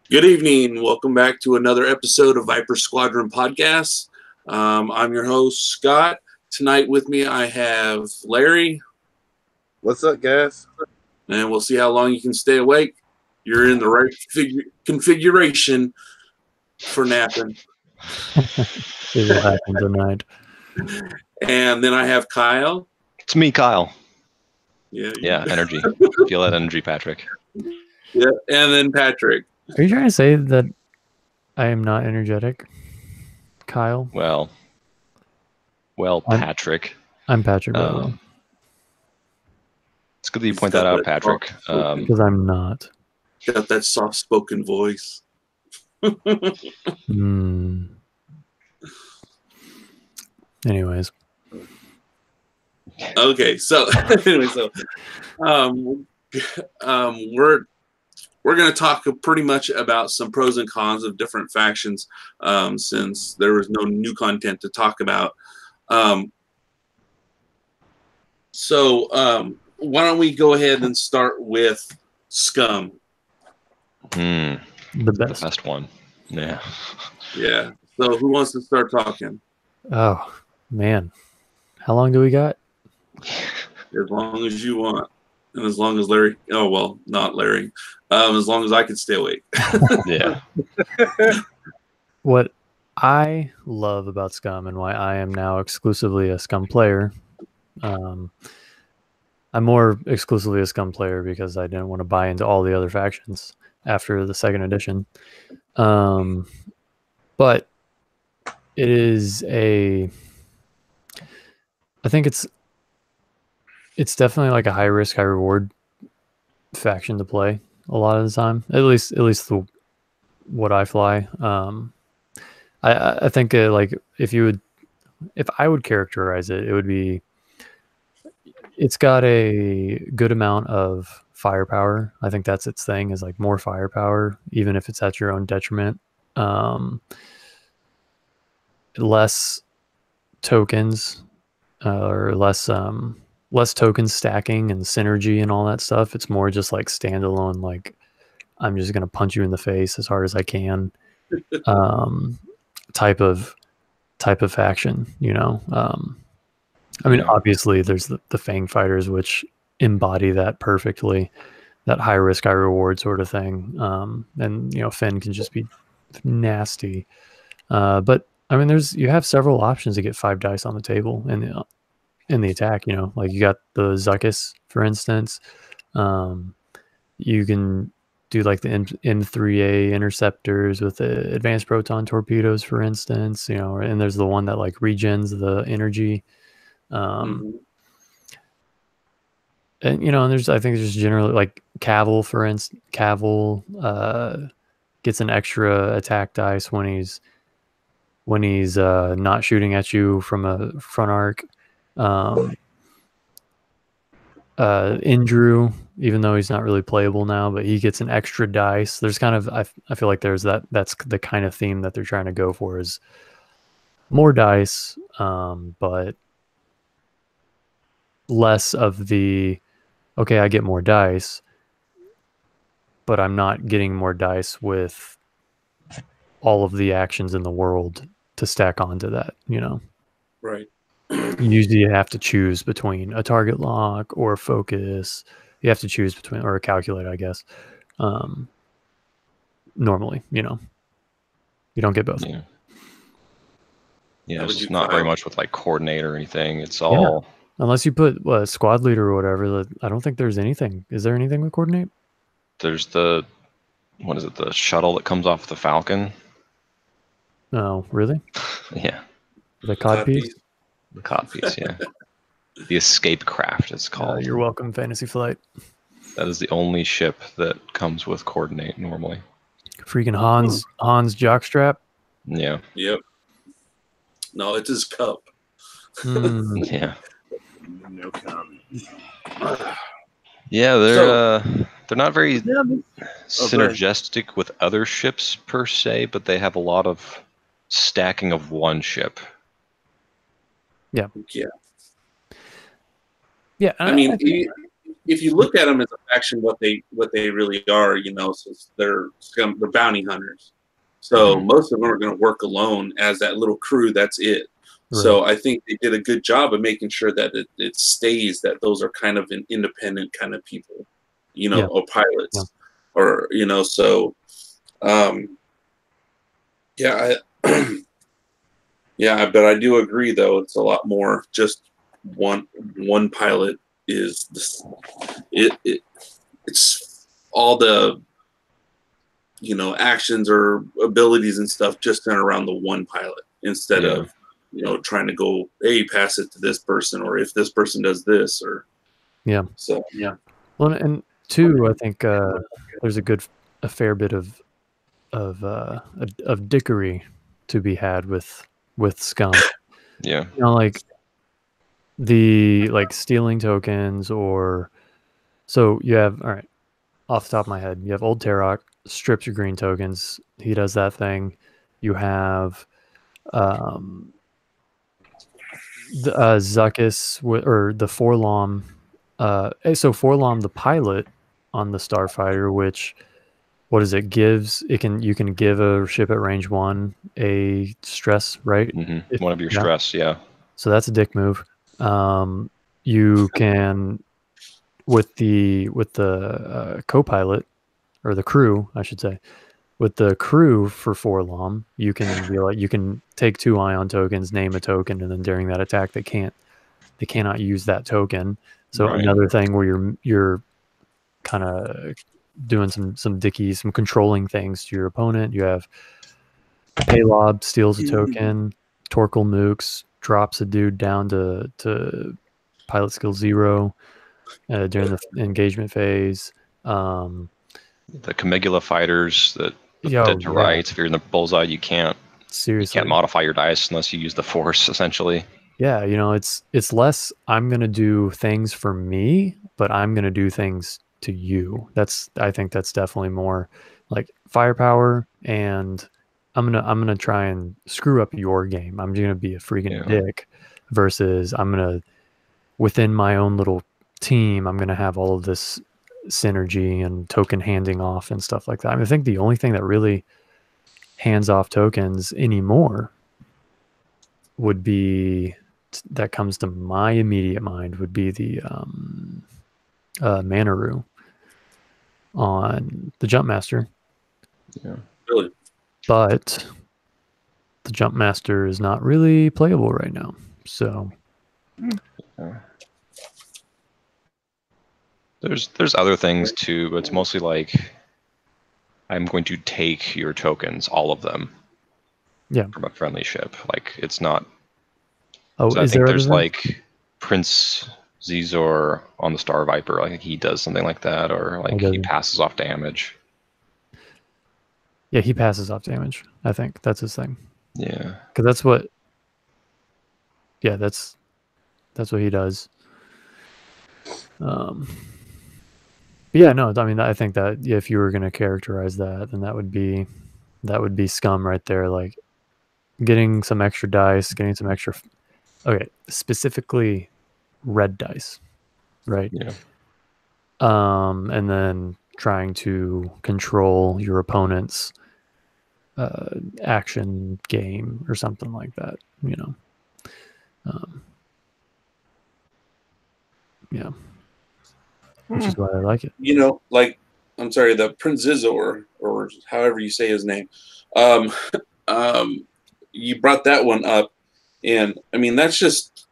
Good evening. Welcome back to another episode of Viper Squadron podcast. I'm your host, Scott. Tonight with me, I have Larry, What's up, guys? and we'll see how long you can stay awake. You're in the right configuration for napping. It will happen tonight. And then I have Kyle. It's me, Kyle. Yeah, Energy. Feel that energy, Patrick. Yeah, and then Patrick. Are you trying to say that I am not energetic, Kyle? Well, Patrick. I'm Patrick, by the way. It's good that you point that out, Patrick. Because I'm not. Got that soft-spoken voice. Anyways. Okay, so anyway, we're going to talk pretty much about some pros and cons of different factions, since there was no new content to talk about. So why don't we go ahead and start with Scum? The best one. Yeah. Yeah. So who wants to start talking? Oh, man. How long do we got? As long as you want. And as long as Larry, oh, well, not Larry. As long as I can stay awake. Yeah. What I love about Scum and why I am now exclusively a Scum player, I'm more exclusively a Scum player because I didn't want to buy into all the other factions after the second edition. But it is I think it's definitely like a high risk, high reward faction to play a lot of the time. At least what I fly. I think like if I would characterize it, it would be it's got a good amount of firepower. I think that's its thing, is like more firepower, even if it's at your own detriment. Less tokens, or less token stacking and synergy and all that stuff. It's more just like standalone, like I'm just gonna punch you in the face as hard as I can, type of faction, you know. I mean, obviously there's the Fang fighters, which embody that perfectly, that high risk, high reward sort of thing. And you know, Finn can just be nasty. But I mean, you have several options to get 5 dice on the table in the attack. You know, like you got the Zuckus, for instance. You can do like the M3A interceptors with the advanced proton torpedoes, for instance. You know, and there's the one that like regens the energy. And you know, and I think there's generally like Cavill, for instance. Cavill gets an extra attack dice when he's not shooting at you from a front arc. Indrew, even though he's not really playable now, but he gets an extra dice. There's kind of I feel like that's the kind of theme that they're trying to go for, is more dice, but less of the okay, I get more dice, but I'm not getting more dice with all of the actions in the world to stack onto that, you know. Right. Usually you have to choose between a target lock or a focus. You have to choose between, or a calculate, I guess. Normally, you know, you don't get both. Yeah, it's just not very much with like coordinate or anything. It's all unless you put a squad leader or whatever. I don't think there's anything. Is there anything with coordinate? There's the shuttle that comes off the Falcon. Oh, really? Yeah. The codpiece? The codpiece, yeah. The escape craft, it's called. You're welcome, Fantasy Flight. That is the only ship that comes with coordinate normally. Freaking Hans jockstrap. Yeah. Yep. No, it's his cup. Yeah. No comment. Yeah, they're not very synergistic with other ships per se, but they have a lot of stacking of one ship. Yeah. Yeah. Yeah. I mean, if you look at them as a faction, what they really are, so they're bounty hunters. So most of them are going to work alone as that little crew. That's it. Right. So I think they did a good job of making sure that it stays that those are kind of an independent kind of people, or pilots, or so. Yeah, yeah, but I do agree though. It's a lot more just one pilot is this. It's all the actions or abilities and stuff just done around the one pilot instead of trying to go, hey, pass it to this person, or if this person does this, or so Well, and two, I think there's a fair bit of dickery to be had with Scum. Yeah. Like stealing tokens, or so you have, all right, off the top of my head, you have Old Tarok strips your green tokens. He does that thing. You have the Zuckus or the Forlom. So Forlom, the pilot on the Starfighter, which what is it gives? You can give a ship at range 1 a stress, right? One of your stress, yeah. So that's a dick move. You can with the co-pilot, or the crew, I should say. With the crew for Forlom, you can be like, you can take 2 ion tokens, name a token, and then during that attack they cannot use that token. So another thing where you're kind of doing some controlling things to your opponent. You have Paylob steals a token, Torkel nukes, drops a dude down to pilot skill 0 during the engagement phase. The Caligula fighters that dead to rights. If you're in the bullseye, you can't modify your dice unless you use the force, essentially. Yeah, it's less I'm gonna do things for me, but I'm gonna do things to you. I think that's definitely more like firepower, and I'm gonna try and screw up your game. I'm gonna be a freaking dick, versus I'm gonna, within my own little team, I'm gonna have all of this synergy and token handing off and stuff like that. I think the only thing that really hands off tokens anymore would be, that comes to my immediate mind, would be the Manaru on the Jump Master. Yeah, really. But the Jump Master is not really playable right now. So there's other things too, but it's mostly like, I'm going to take your tokens, all of them. Yeah. From a friendly ship. Like, it's not. Oh, so I think there's like Prince Zizor on the Star Viper. I think he does something like that, or like he passes off damage. Yeah, he passes off damage. I think that's his thing. Yeah. Because that's what. Yeah, that's what he does. But yeah, no, I mean, I think that if you were going to characterize that, then that would be Scum right there. Like getting some extra dice, getting some extra. Okay, specifically red dice, right? Yeah. And then trying to control your opponent's action game or something like that, yeah, which is why I like it. Like, I'm sorry, the Prince Zizor, or however you say his name, you brought that one up, and I mean, that's just,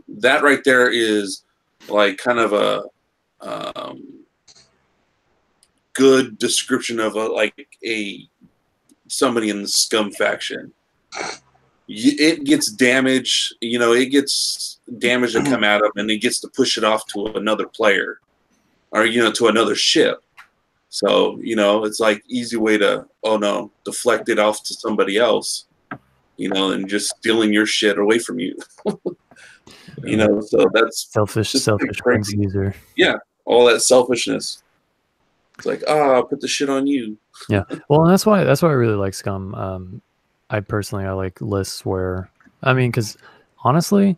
that right there is like kind of a good description of somebody in the Scum faction. It gets damage, it gets damage to come at him, and it gets to push it off to another player, or to another ship. So it's like easy way to deflect it off to somebody else, and just stealing your shit away from you. So that's selfish user. Yeah, all that selfishness. It's like, I'll put the shit on you. Yeah, well, and that's why I really like Scum. I like lists where, I mean, because honestly,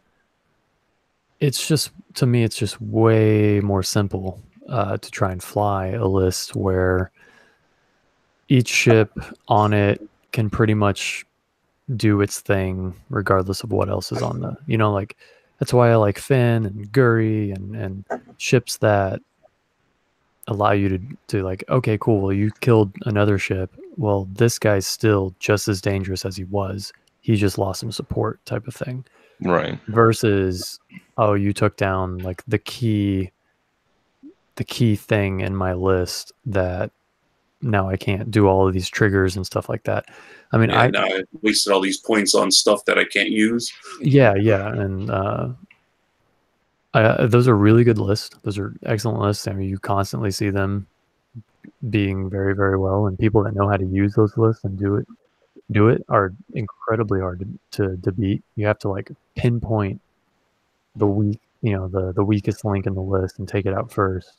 it's just, to me, it's just way more simple to try and fly a list where each ship on it can pretty much do its thing regardless of what else is on the, like, that's why I like Finn and Guri and ships that allow you to like, okay, cool, well, you killed another ship, well, this guy's still just as dangerous as he was, he just lost some support type of thing. Right. Versus, oh, you took down like the key thing in my list that now I can't do all of these triggers and stuff like that. I mean, now I wasted all these points on stuff that I can't use. Yeah, and those are really good lists. Those are excellent lists. I mean, you constantly see them being very, very well, and people that know how to use those lists and do it are incredibly hard to beat. You have to like pinpoint the weakest link in the list and take it out first.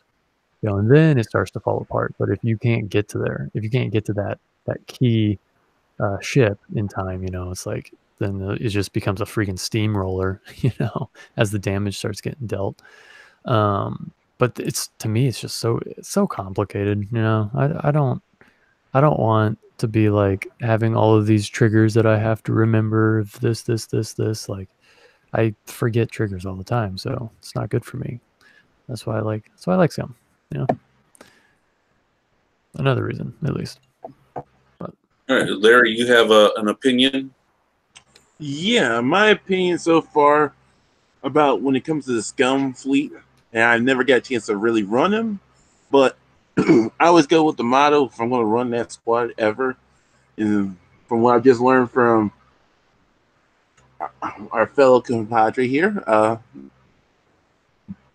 And then it starts to fall apart. But if you can't get to that key ship in time, it's like, then it just becomes a freaking steamroller, as the damage starts getting dealt. But to me, it's just so complicated. I don't want to be like having all of these triggers that I have to remember this. Like, I forget triggers all the time, so it's not good for me. That's why I like Scum. Another reason, at least. All right, Larry, you have an opinion? Yeah, my opinion so far about when it comes to the Scum fleet, and I've never got a chance to really run them, but I always go with the motto, if I'm going to run that squad ever, and from what I've just learned from our fellow compadre here,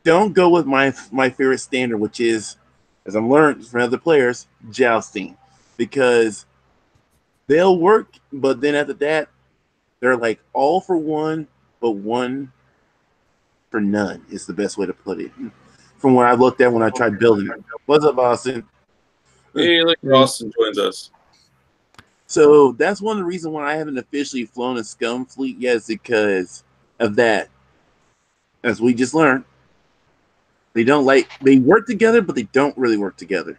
don't go with my favorite standard, which is, as I've learned from other players, jousting, because they'll work, but then after that, they're like all for one, but one for none is the best way to put it. From what I looked at when I tried building it. What's up, Austin? Hey, look, Austin joins us. So that's one of the reasons why I haven't officially flown a Scum fleet yet, is because of that. As we just learned, they work together, but they don't really work together.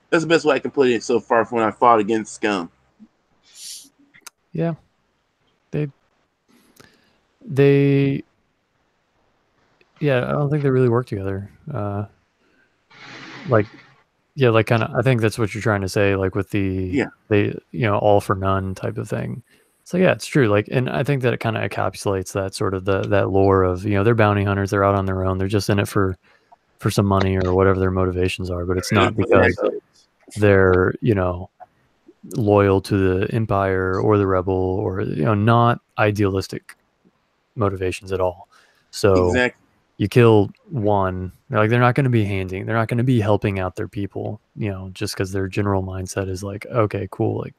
That's the best way I can put it so far from when I fought against Scum. Yeah. Yeah, I don't think they really work together. Like kind of, I think that's what you're trying to say, like with all for none type of thing. So yeah, it's true. Like, and I think that it kind of encapsulates that sort of that lore of, they're bounty hunters, they're out on their own, they're just in it for some money or whatever their motivations are, but it's not because they're, loyal to the Empire or the Rebel, or, not idealistic motivations at all. So exactly. You kill one, like, they're not going to be helping out their people, just because their general mindset is like, okay, cool, like,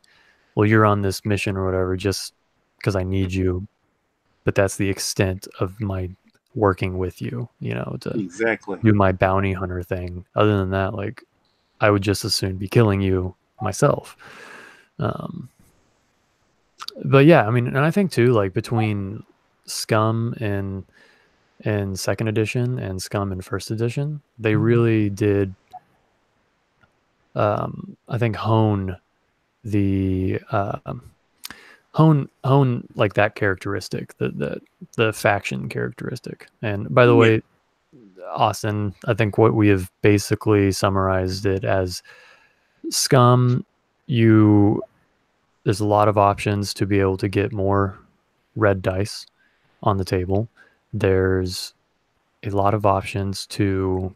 well, you're on this mission or whatever just because I need you, but that's the extent of my working with you, to exactly do my bounty hunter thing. Other than that, like, I would just as soon be killing you myself. But yeah, I mean, and I think too, like, between Scum and second edition and Scum in first edition, they really did I think hone like that characteristic, the faction characteristic. And by the way, Austin, I think what we have basically summarized it as, Scum, there's a lot of options to be able to get more red dice on the table. There's a lot of options to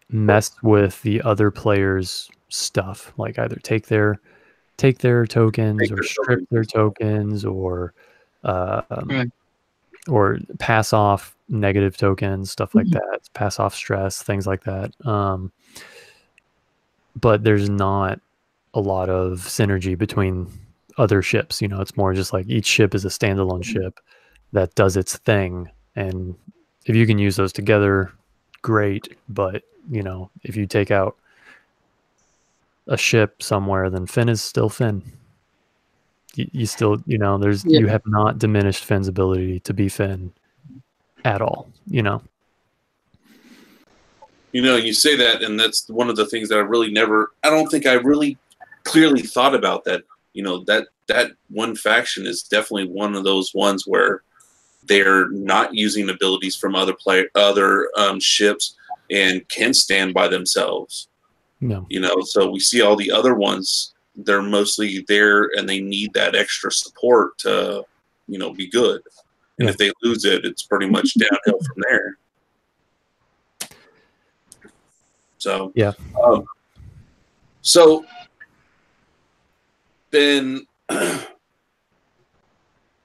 mess with the other players' stuff, like either take their tokens, or strip their tokens, or or pass off negative tokens, stuff like that, pass off stress, things like that. But there's not a lot of synergy between other ships. It's more just like each ship is a standalone ship that does its thing, and if you can use those together, great. But if you take out a ship somewhere, then Finn is still Finn. you still, there's you have not diminished Finn's ability to be Finn at all. You say that, and that's one of the things that I don't think I really clearly thought about that. That one faction is definitely one of those ones where they're not using abilities from other ships and can stand by themselves. No. So we see all the other ones, they're mostly there and they need that extra support to, be good. And if they lose it, it's pretty much downhill from there. So, yeah. So then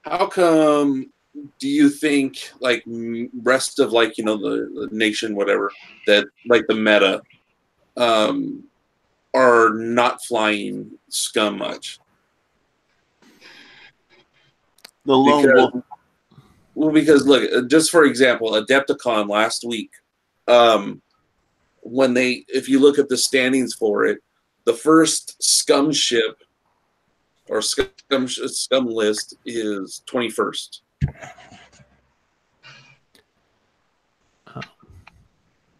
how come do you think like rest of like, the nation, whatever, that like the meta, are not flying Scum much? The lone wolf. Well, because look, just for example, Adepticon last week, if you look at the standings for it, the first Scum ship or Scum list is 21st.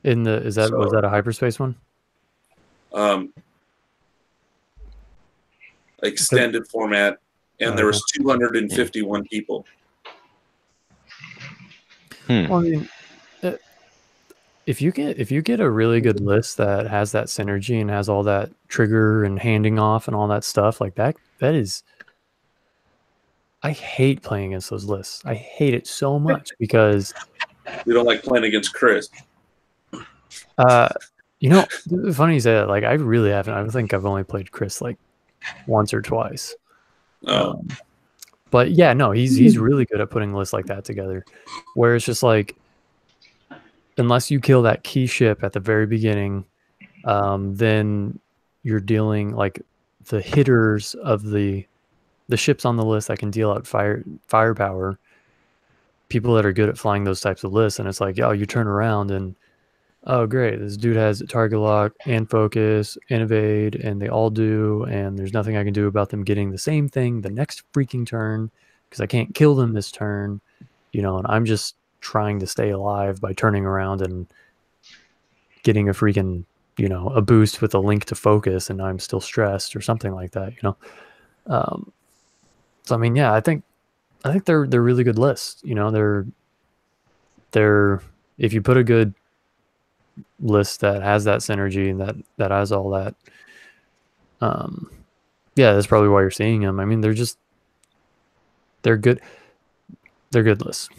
Was that a hyperspace one? Extended format, and there was 251 people. Well, I mean, if you get a really good list that has that synergy and has all that trigger and handing off and all that stuff like that is. I hate playing against those lists. I hate it so much because you don't like playing against Chris. Funny you say that. Like, I really haven't. I think I've only played Chris like once or twice. Oh. But yeah, no, he's really good at putting lists like that together, where it's just like, unless you kill that key ship at the very beginning, then you're dealing like the hitters of the ships on the list that can deal out firepower. People that are good at flying those types of lists, and it's like, you turn around and, oh great, this dude has target lock and focus and evade, and they all do, and there's nothing I can do about them getting the same thing the next freaking turn because I can't kill them this turn, and I'm just trying to stay alive by turning around and getting a freaking, a boost with a link to focus, and I'm still stressed or something like that, So I mean, yeah, I think they're really good lists. They're if you put a good list that has that synergy and that has all that, that's probably why you're seeing them. I mean, they're good lists.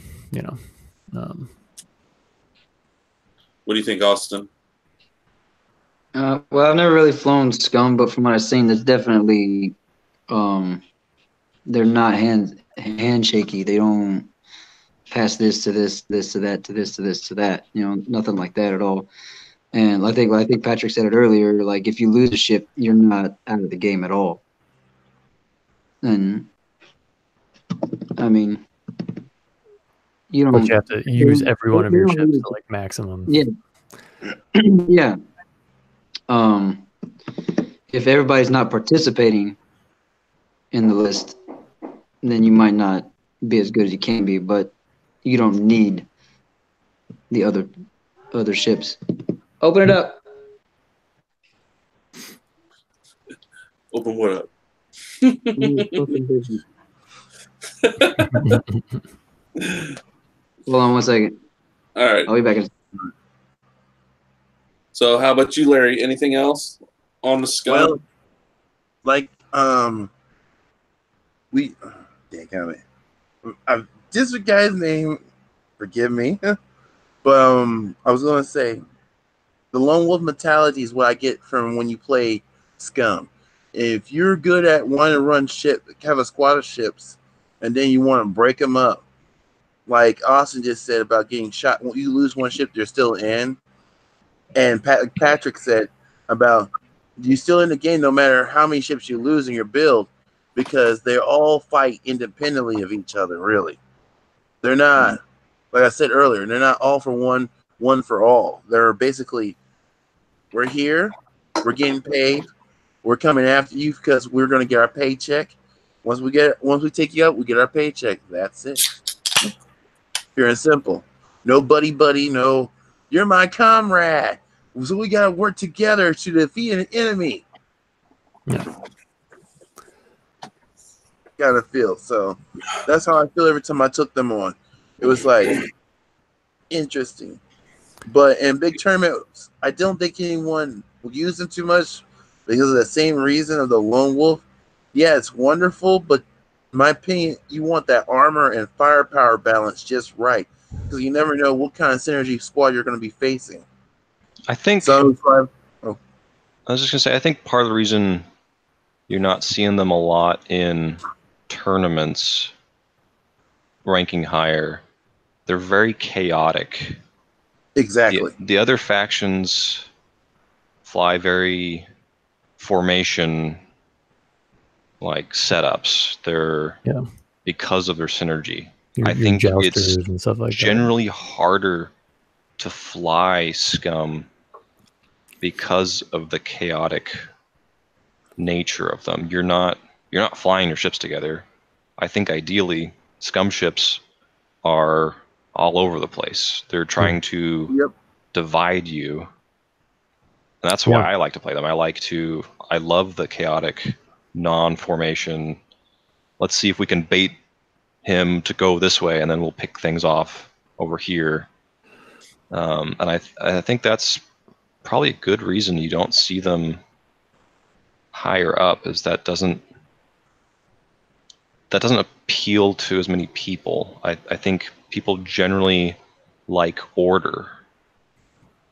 What do you think, Austin? Well, I've never really flown Scum, but from what I've seen, there's definitely they're not handshaky. They don't pass this to this, this to that, to this to this to that. Nothing like that at all. And I think Patrick said it earlier. Like, if you lose a ship, you're not out of the game at all. And I mean, you don't. But you have to use every one of your ships to like maximum. Yeah. Yeah. If everybody's not participating in the list, then you might not be as good as you can be, but you don't need the other ships. Open it up. Open what up? Hold on one second. All right. I'll be back in. So how about you, Larry? Anything else on the Scum? Well, like, just the guy's name, forgive me, but I was gonna say, the lone wolf mentality is what I get from when you play Scum. If you're good at wanting to run have a squad of ships, and then you want to break them up, like Austin just said about getting shot, when you lose one ship, they're still in. And Patrick said about you're still in the game no matter how many ships you lose in your build, because they all fight independently of each other, really. They're not, like I said earlier, they're not all for one for all. They're basically, we're here, we're getting paid, we're coming after you because we're going to get our paycheck, Once we take you out, we get our paycheck. That's it. Pure and simple. No buddy, no, you're my comrade. So we gotta work together to defeat an enemy. Yeah. Gotta feel. So that's how I feel every time I took them on. It was like interesting. But in big tournaments, I don't think anyone will use them too much because of the same reason of the lone wolf. Yeah, it's wonderful, but in my opinion, you want that armor and firepower balance just right because you never know what kind of synergy squad you're going to be facing. I think. So, I was just gonna say, I think part of the reason you're not seeing them a lot in tournaments ranking higher, they're very chaotic. exactly. The other factions fly very formation like setups. They're because of their synergy. I think it's and stuff like generally harder to fly Scum because of the chaotic nature of them. You're not flying your ships together. I think ideally Scum ships are all over the place. They're trying to divide you. And that's why I like to play them. I love the chaotic non-formation. Let's see if we can bait him to go this way, and then we'll pick things off over here. And I think that's probably a good reason you don't see them higher up, is that doesn't appeal to as many people. I think people generally like order.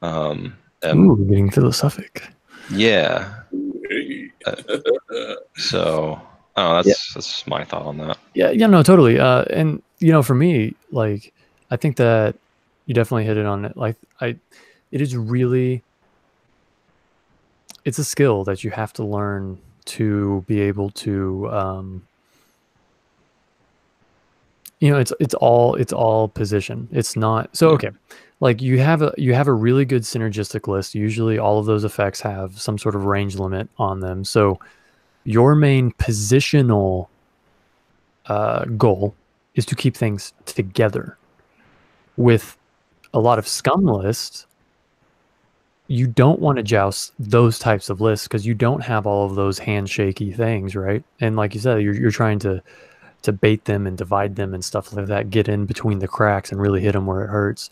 Ooh, getting philosophic. Yeah. So, that's my thought on that. Yeah, no, totally. And for me, like, I think that you definitely hit it on it. Like, it is really, it's a skill that you have to learn to be able to, it's all position. It's not so okay. Like you have a really good synergistic list. Usually all of those effects have some sort of range limit on them. So your main positional goal is to keep things together. With a lot of Scum lists, you don't want to joust those types of lists because you don't have all of those handshaky things, right? And like you said, you're trying to bait them and divide them and stuff like that, get in between the cracks and really hit them where it hurts,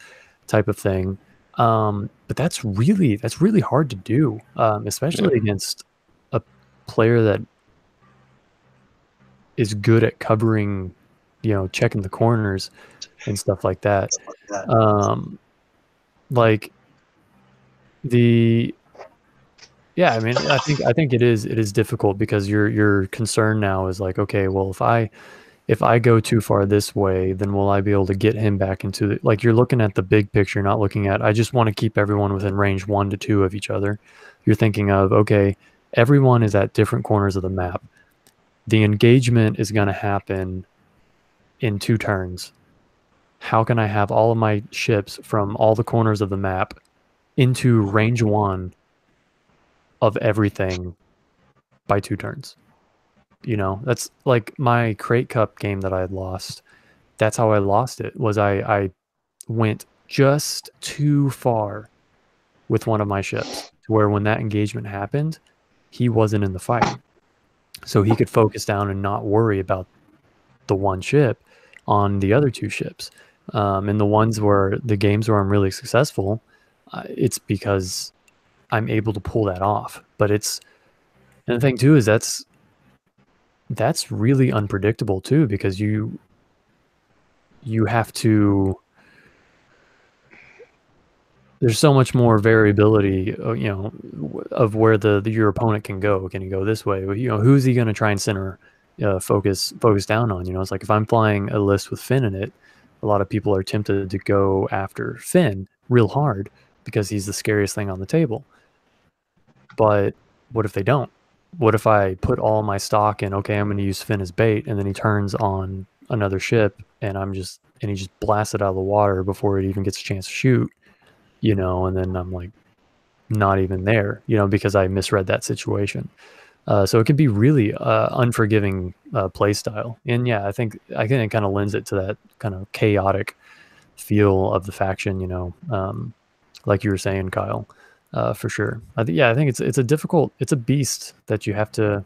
type of thing. But that's really hard to do, especially against a player that is good at covering, checking the corners and stuff like that. I mean, I think it is difficult because your concern now is like, okay, well, if I go too far this way, then will I be able to get him back into the, like, you're looking at the big picture, not looking at, I just want to keep everyone within range 1 to 2 of each other. You're thinking of, okay, everyone is at different corners of the map. The engagement is going to happen in 2 turns. How can I have all of my ships from all the corners of the map into range 1 of everything by 2 turns? That's like my Crate Cup game that I had lost. That's how I lost it, was I went just too far with one of my ships to where when that engagement happened, he wasn't in the fight. So he could focus down and not worry about the one ship on the other 2 ships. And the games where I'm really successful, it's because I'm able to pull that off. But and the thing too is that's really unpredictable too, because you have to, there's so much more variability, of where your opponent can go. Can he go this way? Who's he going to try and center, focus down on? It's like if I'm flying a list with Finn in it, a lot of people are tempted to go after Finn real hard because he's the scariest thing on the table. But what if they don't? What if I put all my stock in, okay, I'm going to use Finn as bait, and then he turns on another ship and he just blasts it out of the water before it even gets a chance to shoot, and then I'm like not even there, because I misread that situation. So it can be really unforgiving play style. And yeah, I think it kind of lends it to that kind of chaotic feel of the faction, you know, like you were saying, Kyle, for sure. I think it's a beast that you have to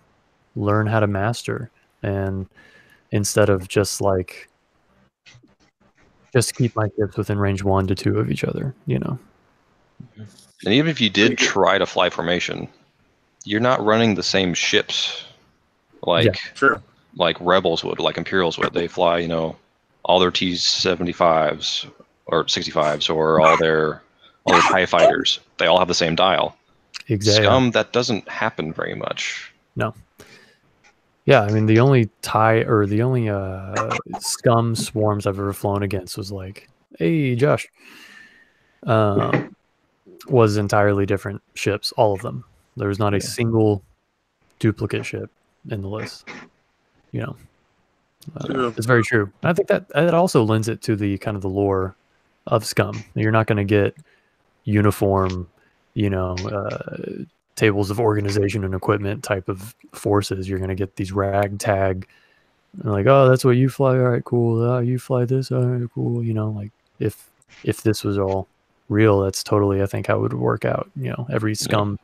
learn how to master, and instead of just keep my ships within range 1 to 2 of each other, you know. And even if you did try to fly formation, you're not running the same ships like True. like rebels would, like Imperials would. They fly, you know, all their T-75s or 65s or all their TIE fighters. They all have the same dial. Exactly. Scum, that doesn't happen very much. No. Yeah, I mean the only Scum swarms I've ever flown against was like, hey Josh, was entirely different ships, all of them. There was not a single duplicate ship in the list. You know, it's very true. I think that also lends it to the kind of the lore of Scum. You're not going to get uniform, you know, tables of organization and equipment type of forces. You're going to get these ragtag, like, oh, that's what you fly. All right, cool. Oh, you fly this. All right, cool. You know, like if this was all real, that's totally, I think, how it would work out. You know, every Scum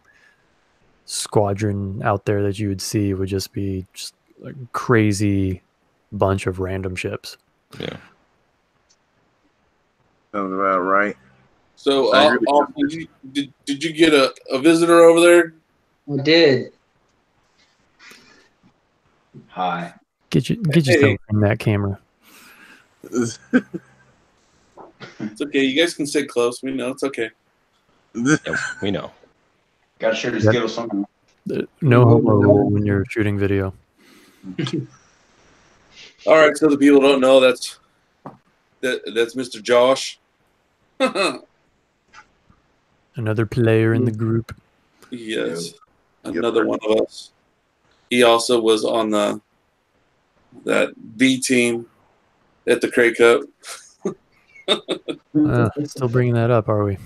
squadron out there that you would see would just be just a crazy bunch of random ships. Yeah. Sounds about right. So, did you get a visitor over there? I did. Hi. Get yourself in that camera. It's okay. You guys can sit close. We know it's okay. Yep, we know. Got to share the Skittles somehow. No homo rule when you're shooting video. All right. So the people don't know that's Mr. Josh. Another player in the group. Yes, another one of us. He also was on that B team at the Cray Cup. Still bringing that up, are we?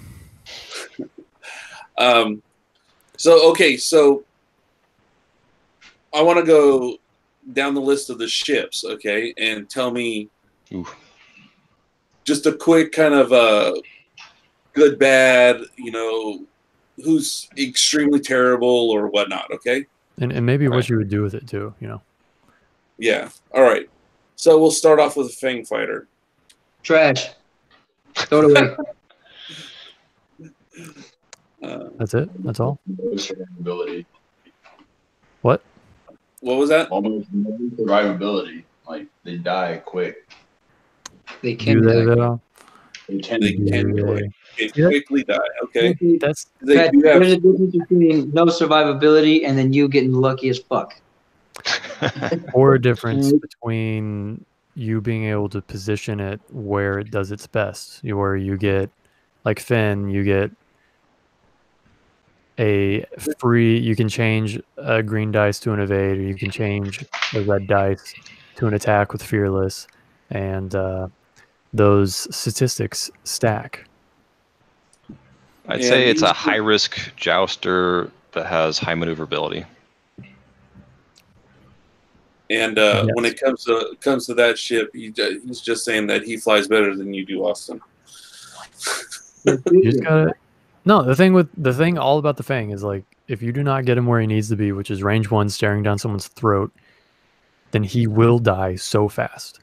So I want to go down the list of the ships, okay, and tell me just a quick kind of good, bad, you know, who's extremely terrible or whatnot, okay? And maybe what you would do with it too, you know? Yeah. All right. So we'll start off with a Fang Fighter. Trash. Throw it away. That's it? That's all? Survivability. What? What was that? Almost no survivability. Like, they die quick. They can Do they, die. though? They tend They to can Yeah. quickly die, okay? That's They Pat, do have there's a difference between no survivability and then you getting lucky as fuck. or a difference between you being able to position it where it does its best. Where you get, like Finn, you get a free, you can change a green dice to an evade, or you can change a red dice to an attack with fearless, and those statistics stack. I'd say it's a high-risk jouster that has high maneuverability. And when it comes to that ship, he's just saying that he flies better than you do, Austin. You just gotta. No, the thing all about the Fang is, like, if you do not get him where he needs to be, which is range 1 staring down someone's throat, then he will die so fast.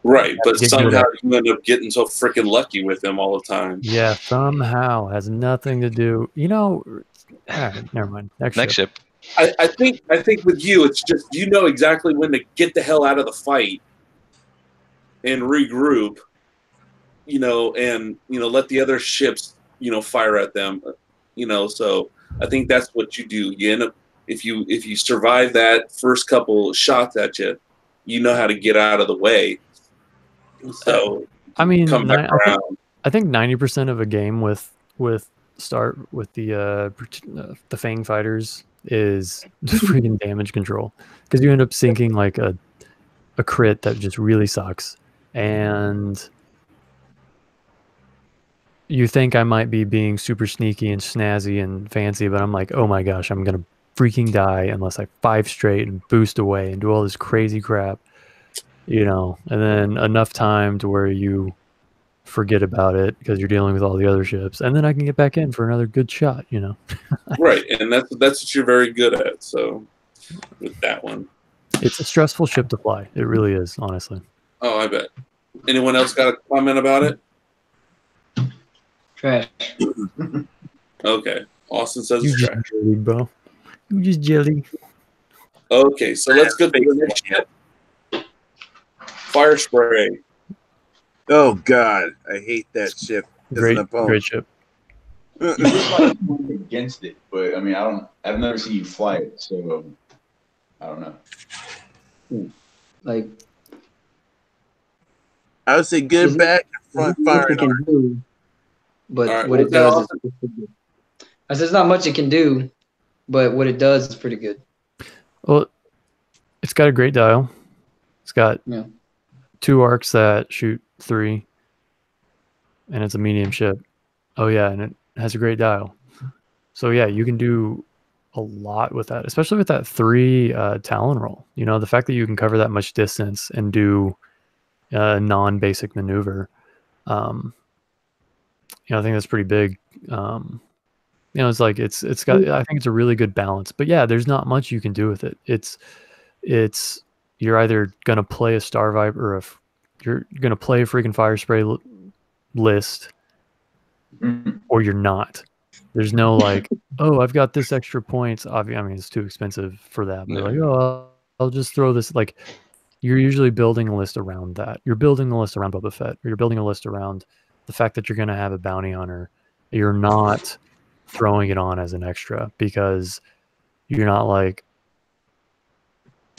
Right, but somehow you end up getting so freaking lucky with him all the time. Yeah, somehow has nothing to do. You know, never mind. Next ship. I think with you, it's just you know exactly when to get the hell out of the fight and regroup. You know, and let the other ships fire at them. So I think that's what you do. You end up if you survive that first couple shots at you, you know how to get out of the way. So I mean, come back around. I think 90% of a game with start with the Fang fighters is freaking damage control, because you end up sinking like a crit that just really sucks, and you think I might be being super sneaky and snazzy and fancy, but I'm like, oh my gosh, I'm gonna freaking die unless I 5 straight and boost away and do all this crazy crap, you know, and then enough time to where you forget about it because you're dealing with all the other ships, and then I can get back in for another good shot, you know. Right, and that's what you're very good at. So with that one, it's a stressful ship to fly. It really is, honestly. Oh, I bet. Anyone else got a comment about it? Trash. Okay. Austin says You it's just trash. jelly, bro. You just jelly. Okay, so let's go to the next ship. Fire spray. Oh God, I hate that ship. As an Great opponent. ship. You just like going against it, but I mean, I've never seen you fly it, so I don't know. Like, I would say good Is it- back, front there's firing much it arm. can do, but All right, what it what's that, does Austin? is pretty good. I said, there's not much it can do, but what it does is pretty good. Well, it's got a great dial. It's got Yeah. 2 arcs that shoot 3, and it's a medium ship. Oh yeah, and it has a great dial. So yeah, you can do a lot with that, especially with that 3 Talon roll. You know, the fact that you can cover that much distance and do a non-basic maneuver. You know, I think that's pretty big. You know, it's like it's got. I think it's a really good balance. But yeah, there's not much you can do with it. It's you're either gonna play a Star Viper or you're gonna play a freaking fire spray list, or you're not. There's no like, oh, I've got this extra points. I mean, it's too expensive for that. But like, oh, I'll just throw this. Like, you're usually building a list around that. You're building a list around Boba Fett, or you're building a list around the fact that you're going to have a bounty hunter. You're not throwing it on as an extra because you're not like.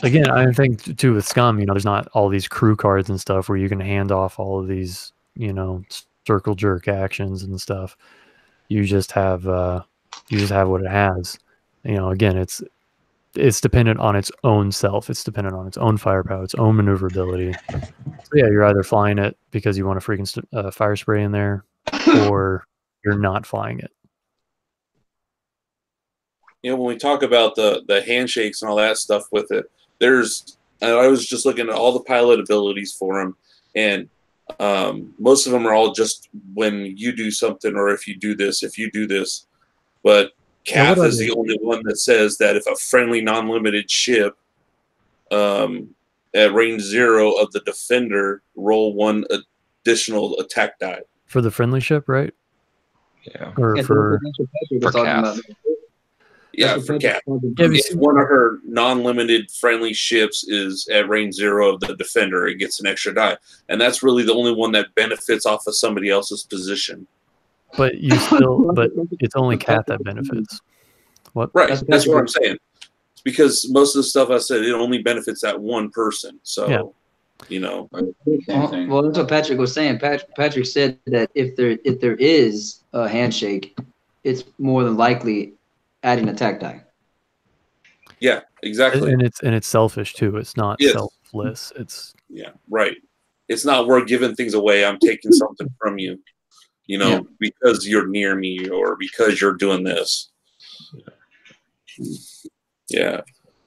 Again, I think too with Scum, you know, there's not all these crew cards and stuff where you can hand off all of these, you know, circle jerk actions and stuff. You just have what it has. You know, again, it's dependent on its own self. It's dependent on its own firepower, its own maneuverability. So yeah, you're either flying it because you want a freaking fire spray in there, or you're not flying it. You know, when we talk about the handshakes and all that stuff with it, I was just looking at all the pilot abilities for them, and most of them are all just when you do something, or if you do this. But Kath is the only one that says that if a friendly non-limited ship at range 0 of the defender, roll 1 additional attack die. For the friendly ship, right? Yeah. Or Yeah, for that's what Patrick was for talking Kath. about. Yeah, That's for what Kath. Patrick was Yeah, talking If one of her non-limited friendly ships is at range 0 of the defender, it gets an extra die. And that's really the only one that benefits off of somebody else's position. but you still, but it's only Cat that benefits. What? Right. That's That's what I'm Patrick. saying. It's because most of the stuff I said, it only benefits that one person. So, Yeah. you know. Same thing. Well, that's what Patrick was saying. Patrick said that if there is a handshake, it's more than likely adding attack die. Yeah, exactly. And it's selfish too. It's not Yes. selfless. It's Yeah, right. It's not we're giving things away. I'm taking something from you, you know, Yeah. because you're near me or because you're doing this. Yeah.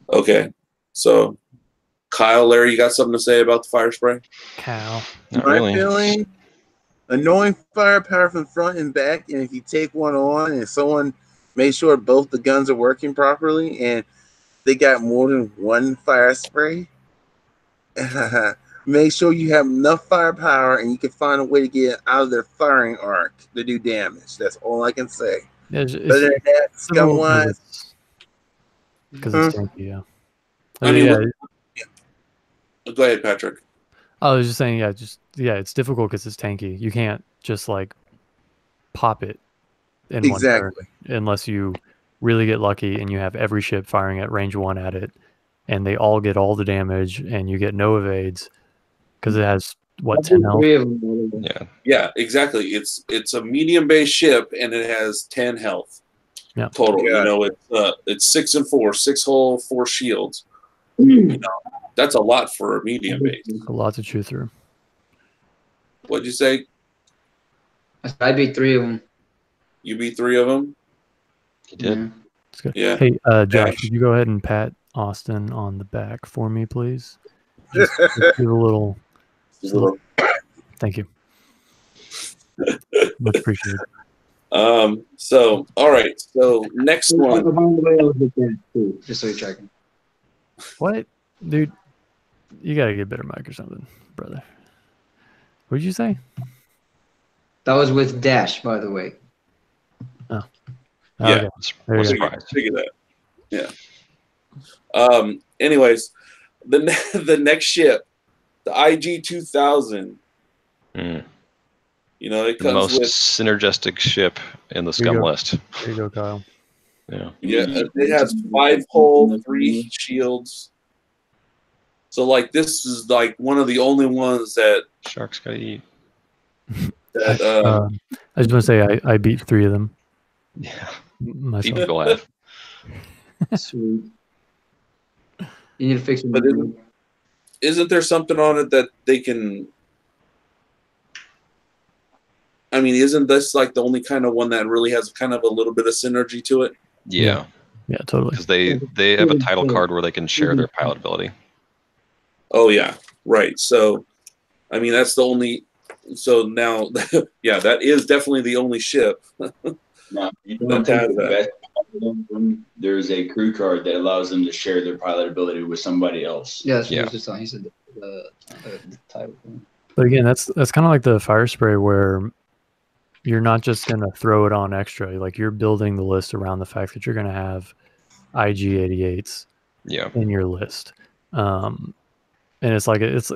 Okay. So, Kyle, Larry, you got something to say about the fire spray? cow. Not My really. feeling, annoying firepower from front and back, and if you take one on and someone makes sure both the guns are working properly and they got more than one fire spray, make sure you have enough firepower and you can find a way to get out of their firing arc to do damage. That's all I can say. Yeah, Other than that, Scum wise, because it's tanky. Yeah. I mean, yeah. go ahead, Patrick. I was just saying, it's difficult because it's tanky. You can't just like pop it in one turn exactly. unless you really get lucky and you have every ship firing at range 1 at it, and they all get all the damage, and you get no evades because it has what 10 health. 3 of them, by the way. Yeah. Yeah, exactly. It's a medium base ship and it has 10 health total. Yeah. You know, it's 6 and 4, 6 hull, 4 shields. You know, that's a lot for a medium base. A lot to chew through. What'd you say? I beat 3 of them. You beat 3 of them? He did. Yeah. It's good. Yeah. Hey, Josh, could you go ahead and pat Austin on the back for me, please? Just give a little. Thank you. Much appreciated. So, all right. So, next one. By the way, I was with that too, just so you're checking. What? Dude, you got to get a better mic or something, brother. What did you say? That was with Dash, by the way. Oh. Yeah. Okay. There you go. Figure that. Yeah. Anyways, the next ship, the IG-2000. You know, it The comes most with synergistic ship in the There you Scum go. list. There you go, Kyle. Yeah. Yeah, it has 5 hull, 3 shields. So like this is like one of the only ones that Sharks gotta eat. that I just want to say I beat 3 of them Yeah. myself. People have. Sweet. You need to fix it. But isn't there something on it that they can? I mean, isn't this like the only kind of one that really has kind of a little bit of synergy to it? Yeah. Yeah, totally. Because they have a title card where they can share their pilot ability. Oh yeah, right. So, I mean, that's the only. So now, yeah, that is definitely the only ship. Now, you don't That take has the that. best. There's a crew card that allows them to share their pilot ability with somebody else. Yeah, that's what Yeah. he was just saying. He said the title. But again, that's kind of like the fire spray where you're not just going to throw it on extra. Like you're building the list around the fact that you're going to have IG-88s Yeah. in your list. And it's like it's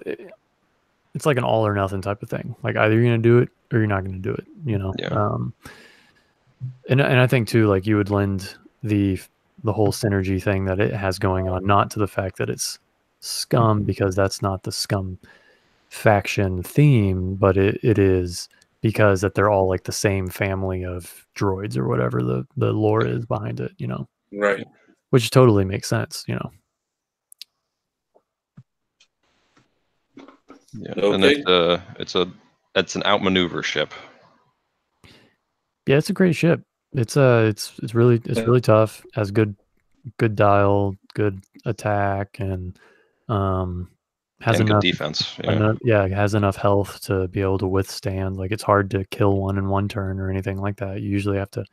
like an all or nothing type of thing. Like either you're going to do it or you're not going to do it, you know? Yeah. And I think too, like you would lend the whole synergy thing that it has going on, not to the fact that it's Scum, because that's not the Scum faction theme, but it is because that they're all like the same family of droids or whatever the lore is behind it, you know? Right. Which totally makes sense, you know? Yeah. Okay. And it's an outmaneuver ship. Yeah, it's a great ship. It's really tough. Has good dial, good attack, and has And good enough defense. Yeah. it has enough health to be able to withstand. Like it's hard to kill one in one turn or anything like that. You usually have to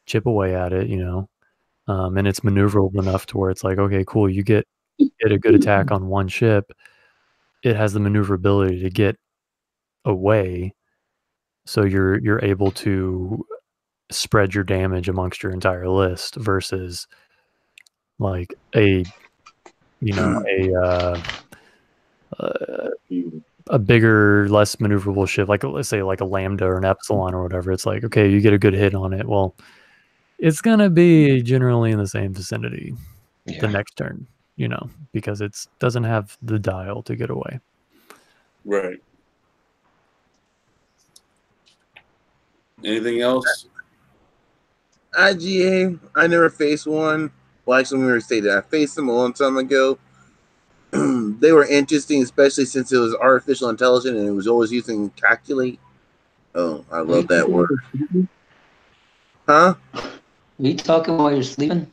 chip away at it, you know. And it's maneuverable enough to where it's like, okay, cool, you get a good attack on one ship. It has the maneuverability to get away, so you're able to spread your damage amongst your entire list versus like a bigger, less maneuverable ship, like let's say like a Lambda or an Epsilon or whatever. It's like, okay, you get a good hit on it. Well, it's gonna be generally in the same vicinity the next turn, you know, because it doesn't have the dial to get away. Right. Anything else? IGA, I never faced one. Well, actually, let me say that I faced them a long time ago. They were interesting, especially since it was artificial intelligence and it was always using calculate. Oh, I love that word. Huh? Are you talking while you're sleeping?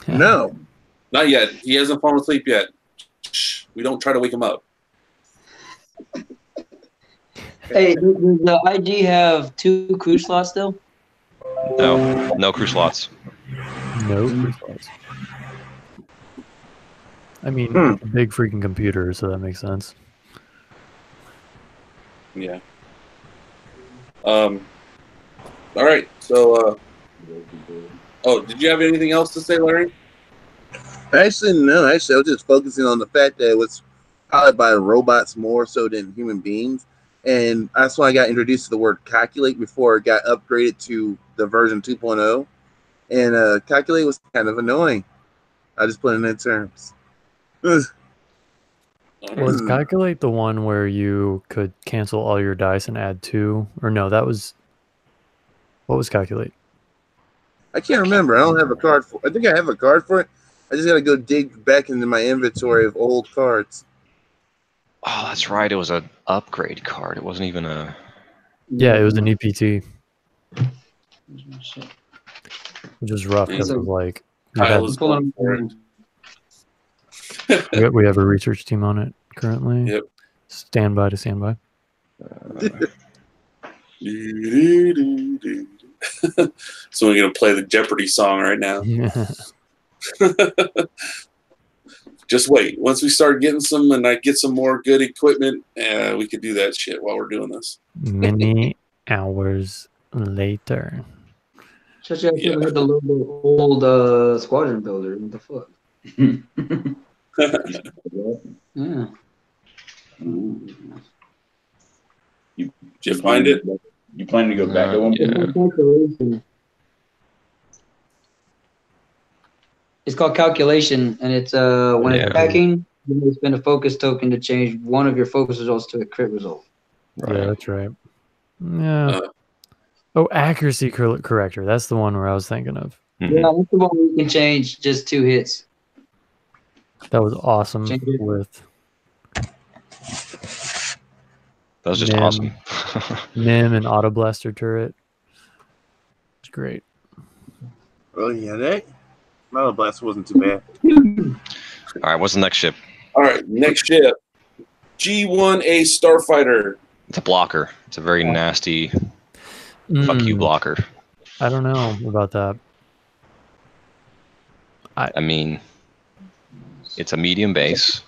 No. Not yet. He hasn't fallen asleep yet. Shh. We don't try to wake him up. Hey, does the IG have 2 crew slots still? No crew slots. No crew slots. I mean, it's a big freaking computer, so that makes sense. Yeah. All right. So, oh, did you have anything else to say, Larry? Actually, no. Actually, I was just focusing on the fact that it was powered by robots more so than human beings. And that's why I got introduced to the word calculate before it got upgraded to the version 2.0. And calculate was kind of annoying. I just put it in terms. Was calculate the one where you could cancel all your dice and add 2? Or no, that was... What was calculate? I can't remember. I don't have a card for. I think I have a card for it. I just gotta go dig back into my inventory of old cards. Oh, that's right. It was an upgrade card. It wasn't even a. Yeah, it was an EPT. which is rough because So, like Kyle is going for it. we have a research team on it currently. Yep. Stand by to stand by. So we're gonna play the Jeopardy song right now. Just wait. Once we start getting some, and I get some more good equipment, we could do that shit while we're doing this. Many hours later. Shut your ass Yeah. up, had the little old Squadron builder. What the fuck? Yeah. Did you find it? You plan to go back at one point? Calculation. It's called calculation, and it's when it's attacking, you may spend a focus token to change one of your focus results to a crit result. Right. Yeah, that's right. Yeah. Oh, accuracy corrector. That's the one where I was thinking of. Mm-hmm. Yeah, that's the one where you can change just 2 hits. That was awesome. Change it. With That was just Nim. awesome. Nim and Auto Blaster turret. It's great. Oh yeah, that Auto Blast wasn't too bad. All right, what's the next ship? All right, next ship, G1A Starfighter. It's a blocker. It's a very nasty fuck you blocker. I don't know about that. I mean, it's a medium base.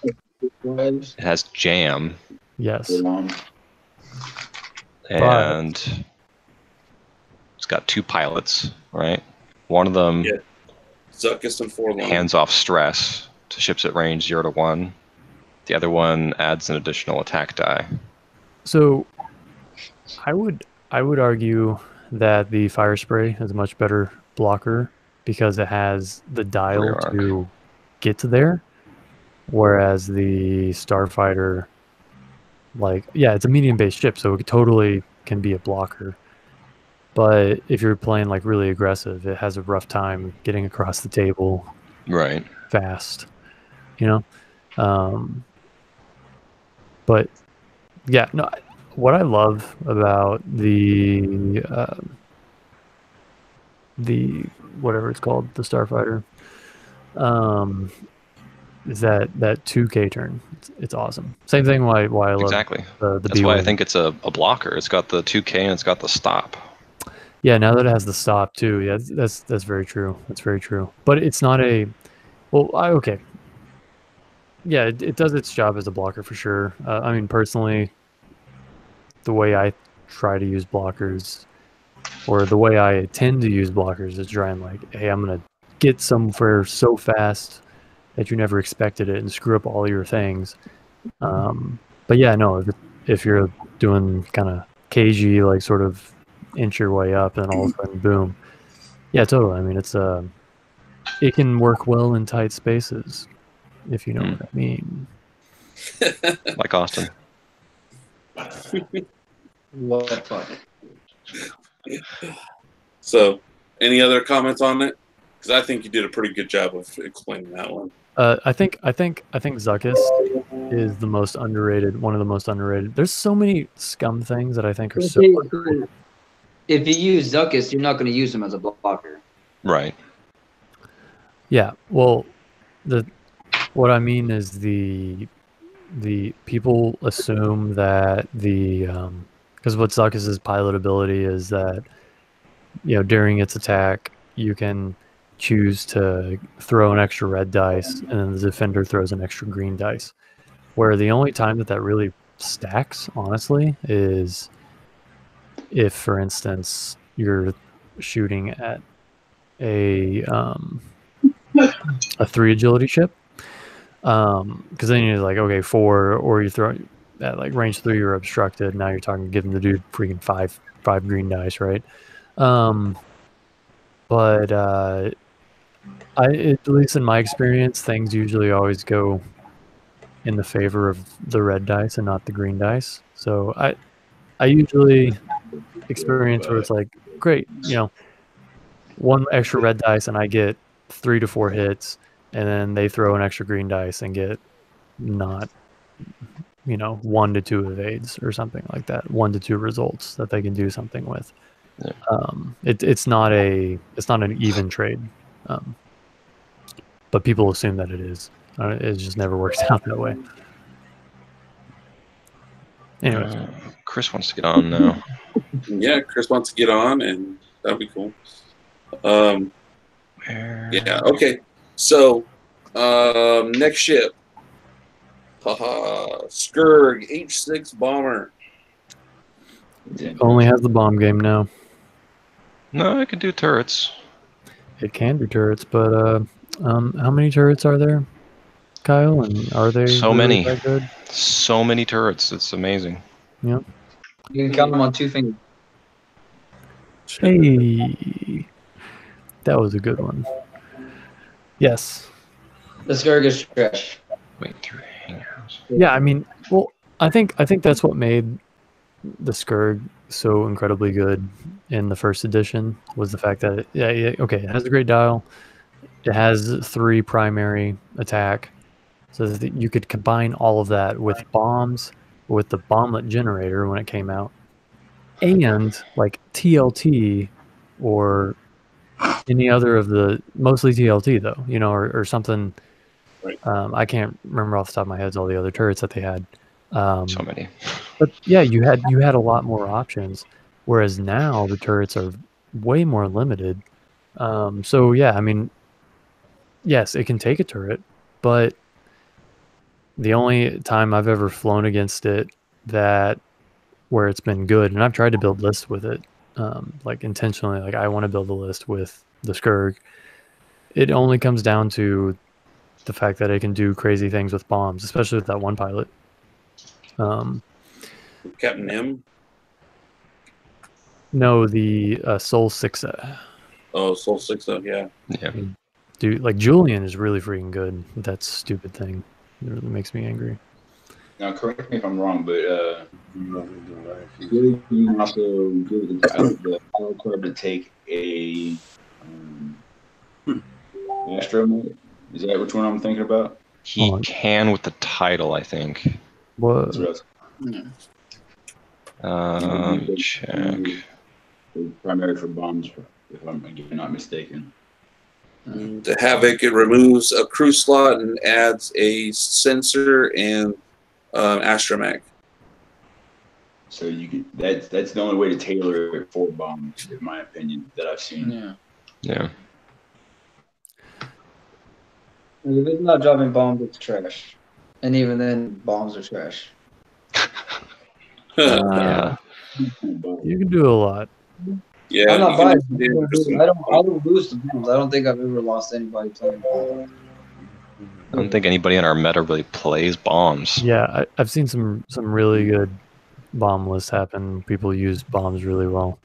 It has jam. Yes. And it's got 2 pilots, right? One of them Zuckus and Forlorn. hands off stress to ships at range 0 to 1. The other one adds an additional attack die. So I would argue that the fire spray is a much better blocker because it has the dial to get to there, whereas the Starfighter, like, yeah, it's a medium-based ship, so it totally can be a blocker. But if you're playing like really aggressive, it has a rough time getting across the table, Right. fast, you know. But yeah, no. What I love about the whatever it's called, the Starfighter, is that 2K turn. It's awesome. Same thing why I love Exactly. the That's why I B-Wing. think it's a blocker. It's got the 2K and it's got the stop. Yeah, now that it has the stop too. Yeah, that's very true. That's very true. But it's not a okay. Yeah, it does its job as a blocker for sure. I mean, personally, the way I try to use blockers, or the way I tend to use blockers, is try and like, hey, I'm gonna get somewhere so fast that you never expected it and screw up all your things. But yeah, no, if you're doing kind of cagey, like sort of inch your way up and all of a sudden boom, yeah, totally. I mean, it can work well in tight spaces, if you know what I mean. Like Austin. What the fuck? So, any other comments on it? Because I think you did a pretty good job of explaining that one. I think Zuckus is the most underrated. One of the most underrated. There's so many Scum things that I think are so underrated. If you use Zuckus, you're not going to use him as a blocker. Right. Yeah. Well, what I mean is the people assume that because what Zuckus's pilot ability is that, you know, during its attack you can choose to throw an extra red dice and then the defender throws an extra green dice, where the only time that really stacks, honestly, is if, for instance, you're shooting at a 3 agility ship, because then you're like, okay, 4, or you throw at like range 3, you're obstructed. Now you're talking giving the dude freaking 5 green dice, right? But at least in my experience, things usually always go in the favor of the red dice and not the green dice. So I usually experience where it's like, great, you know, 1 extra red dice and I get 3 to 4 hits, and then they throw an extra green dice and get not, you know, 1 to 2 evades or something like that, 1 to 2 results that they can do something with. Yeah. It's not an even trade, but people assume that it is. It just never works out that way. Anyway, Chris wants to get on now. Yeah, Chris wants to get on, and that'd be cool. Yeah. Okay. So, next ship. Haha. Skurg H6 bomber. only has the bomb game now. No, I can do turrets. It can do turrets, but how many turrets are there, Kyle? And are they So really many. that good? So many turrets. It's amazing. Yep. You can count them on 2 fingers. Hey, that was a good one. Yes. The Skurg is trash. Wait through hangouts. Yeah, I mean, well, I think that's what made the Skurg so incredibly good in the first edition was the fact that it has a great dial. It has 3 primary attack, so that you could combine all of that with bombs, with the bomblet generator when it came out, and like TLT or any other of the, mostly TLT though, or something. Right. I can't remember off the top of my head all the other turrets that they had. So many. But yeah, you had a lot more options, whereas now the turrets are way more limited. So yeah, I mean, yes, it can take a turret, but the only time I've ever flown against it where it's been good, and I've tried to build lists with it, like intentionally, like I want to build a list with the Skurg. It only comes down to the fact that it can do crazy things with bombs, especially with that one pilot. Captain M. No, the Soul 6. Oh, Soul 6. Yeah. Yeah. Dude, like Julian is really freaking good with that stupid thing. It really makes me angry. Now, correct me if I'm wrong, but you can also do the power card to take a Astro mode. Is that which one I'm thinking about? He can with the title, I think. What? That's Check. Primary for bombs, if I'm again not mistaken. The Havoc, it removes a crew slot and adds a sensor and astromech. So you can, that's the only way to tailor it for bombs, in my opinion, that I've seen. Yeah. Yeah. If it's not dropping bombs, it's trash. And even then, bombs are trash. Yeah. You can do a lot. Yeah, I'm not you can biased. do I don't lose to bombs. I don't think I've ever lost anybody playing bombs. I don't think anybody in our meta really plays bombs. Yeah, I've seen some really good bomb lists happen. People use bombs really well.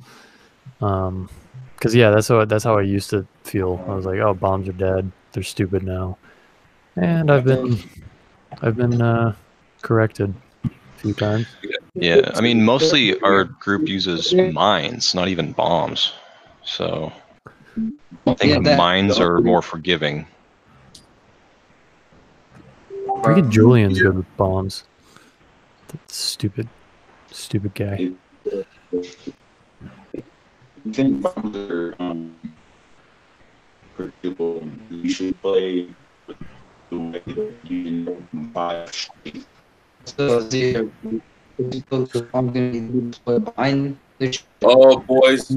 Because yeah, that's how I used to feel. I was like, oh, bombs are dead. They're stupid now. And I've been corrected a few times. Yeah, I mean, mostly our group uses mines, not even bombs. So I think mines are more forgiving. Freaking Julian's good with bombs. That stupid guy. I think bombs are for people you should play with the way that you can buy. So I'm going to play behind the Oh, boys,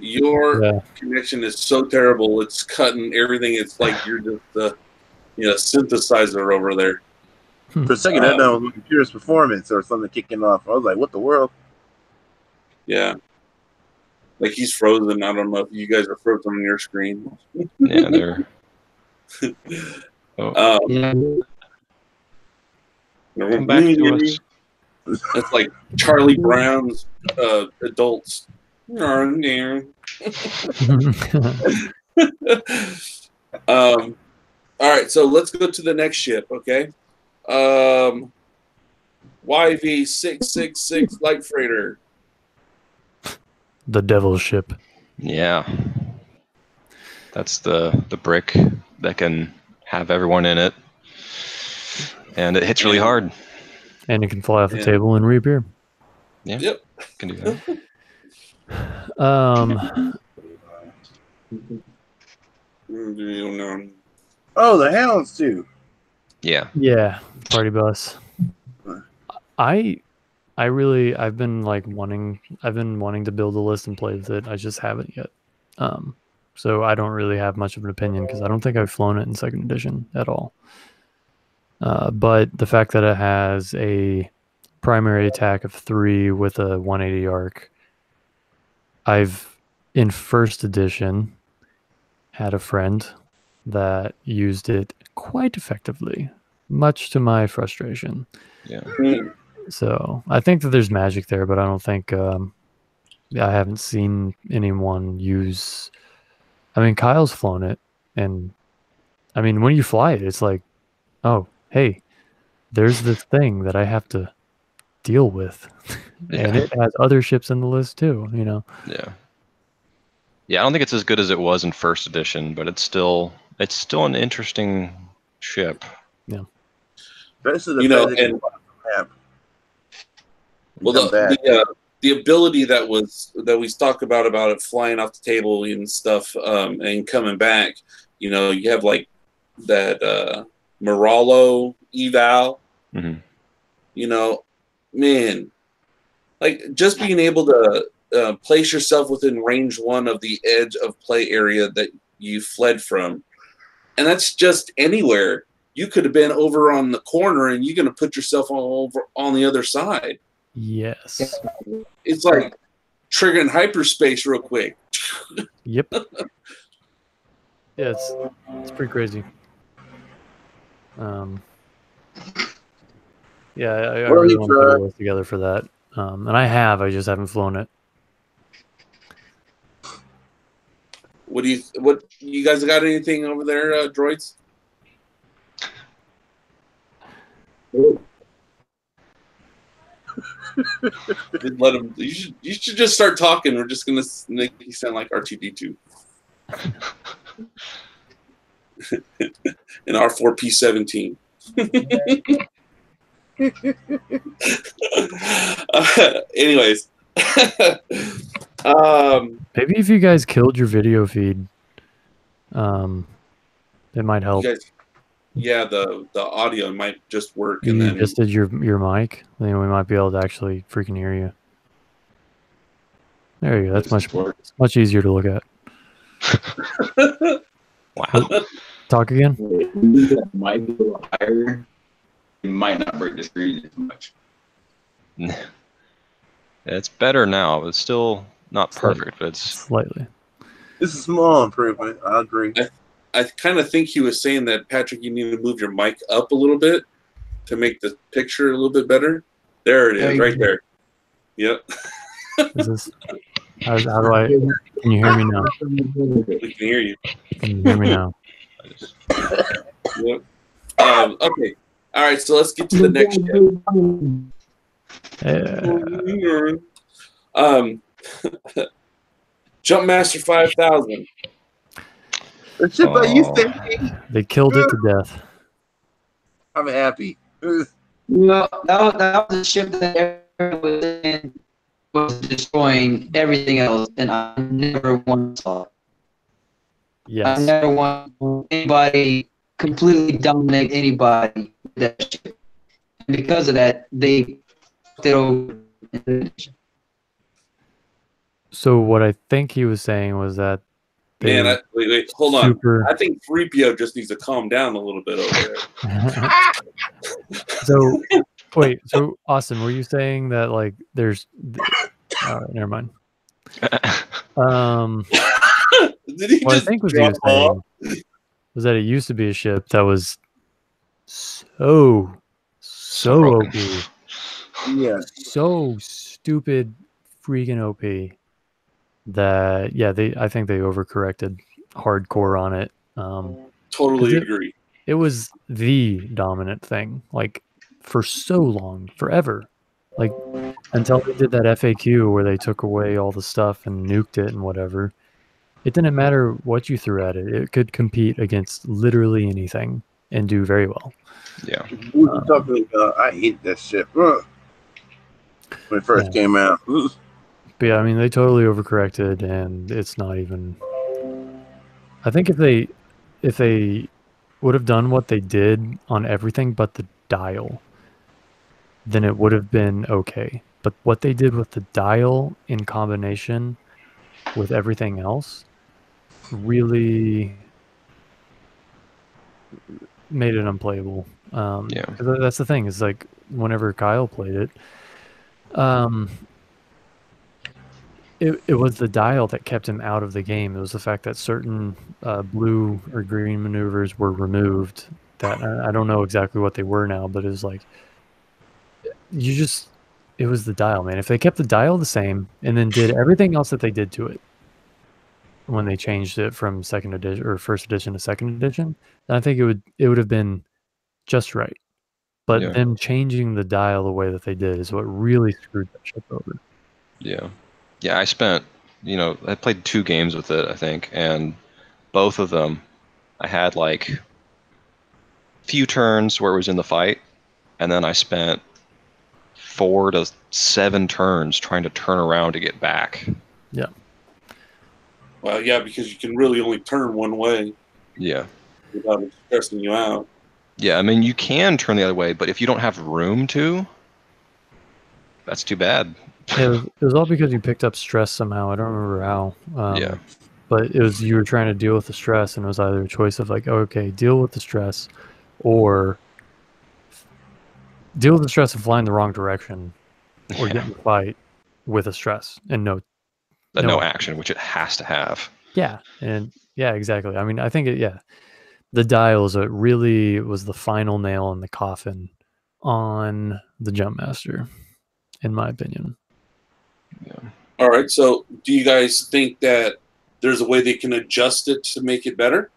your connection is so terrible. It's cutting everything. It's like you're just the synthesizer over there. For a second, I thought it was computer's performance or something kicking off. I was like, what the world? Yeah. Like he's frozen. I don't know if you guys are frozen on your screen. Yeah, they're. Oh. Come back to us. It's like Charlie Brown's adults. All right, so let's go to the next ship, okay? YV666 Light Freighter. The Devil Ship. Yeah. That's the brick that can have everyone in it. And it hits really hard. And it can fly off the table and reappear. Yeah. Yep. Can do that. Um, Oh, the Hounds too. Yeah. yeah, party bus. I've been wanting to build a list and play with it. I just haven't yet. So I don't really have much of an opinion because I don't think I've flown it in second edition at all. But the fact that it has a primary attack of 3 with a 180 arc, in first edition had a friend that used it quite effectively, much to my frustration. Yeah. So I think that there's magic there, but I don't think I haven't seen anyone use. I mean, Kyle's flown it, and I mean, when you fly it, it's like, oh, hey, there's this thing that I have to deal with, and it has other ships in the list too. You know. Yeah. Yeah, I don't think it's as good as it was in first edition, but it's still an interesting ship. Yeah. This is the You know, best and map. well, the ability that we talked about it flying off the table and stuff, and coming back. You know, you have like that Moralo eval. Mm-hmm. You know, man, like just being able to place yourself within range 1 of the edge of play area that you fled from, and that's just anywhere. You could have been over on the corner, and you're going to put yourself over on the other side. Yes. It's like triggering hyperspace real quick. Yep. Yeah, it's pretty crazy. Yeah, I really want to put a list together for that. And I just haven't flown it. What you guys got anything over there, droids? Just let him. You should just start talking. We're just gonna make you sound like R2D2 and R4P17. Anyways, maybe if you guys killed your video feed, it might help. Yeah, the audio might just work. You and then just did your mic, then we might be able to actually freaking hear you. There you go. That's much easier to look at. Wow. Talk again. Might be a little higher. It might not break the screen as much. It's better now. It's still not perfect, but it's slightly. This is a small improvement. I agree. I kind of think he was saying that, Patrick, you need to move your mic up a little bit to make the picture a little bit better. There it is, right there. Yep. How do I? Can you hear me now? We can hear you. Can you hear me now? Yep. Okay. All right. So let's get to the next ship. Jumpmaster 5000. The ship I used to. They killed it to death. I'm happy. No, that was a ship that everyone was destroying everything else, and I never once saw it. Yes. I never want anybody completely dominate anybody with that ship. And because of that, they fucked it over. So what I think he was saying was that Man, wait, hold on. I think 3PO just needs to calm down a little bit over there. So, wait, so Austin, were you saying that like there's? All right, never mind. Did he what just I think was he was saying was that it used to be a ship that was so OP, yeah, so stupid, freaking OP. That I think they overcorrected hardcore on it. Totally agree. It was the dominant thing, like for so long, forever, like until they did that FAQ where they took away all the stuff and nuked it and whatever. It didn't matter what you threw at it; it could compete against literally anything and do very well. Yeah. What are you talking about? I hate that ship when it first came out. But yeah, I mean, they totally overcorrected, and it's not even. I think if they would have done what they did on everything but the dial, then it would have been okay. But what they did with the dial in combination with everything else really made it unplayable. Yeah. 'Cause that's the thing, is like whenever Kyle played it, it was the dial that kept him out of the game. It was the fact that certain blue or green maneuvers were removed. That I don't know exactly what they were now, but it was like it was the dial, man. If they kept the dial the same and then did everything else that they did to it when they changed it from second edition or first edition to second edition, then I think it would have been just right. But Yeah. them changing the dial the way that they did is what really screwed that ship over. Yeah. Yeah, I played 2 games with it, I think, and both of them I had like few turns where it was in the fight, and then I spent 4 to 7 turns trying to turn around to get back. Yeah. Well, yeah, because you can really only turn one way Yeah. without it stressing you out. Yeah, I mean, you can turn the other way, but if you don't have room to, that's too bad. It was all because you picked up stress somehow. I don't remember how. Yeah. But it was, you were trying to deal with the stress, and it was either a choice of like, okay, deal with the stress, or deal with the stress of flying the wrong direction, or get in the fight with a stress and no action, which it has to have. Yeah, and yeah, exactly. I mean, I think the dials really was the final nail in the coffin on the Jump Master, in my opinion. Yeah. All right, so do you guys think that there's a way they can adjust it to make it better?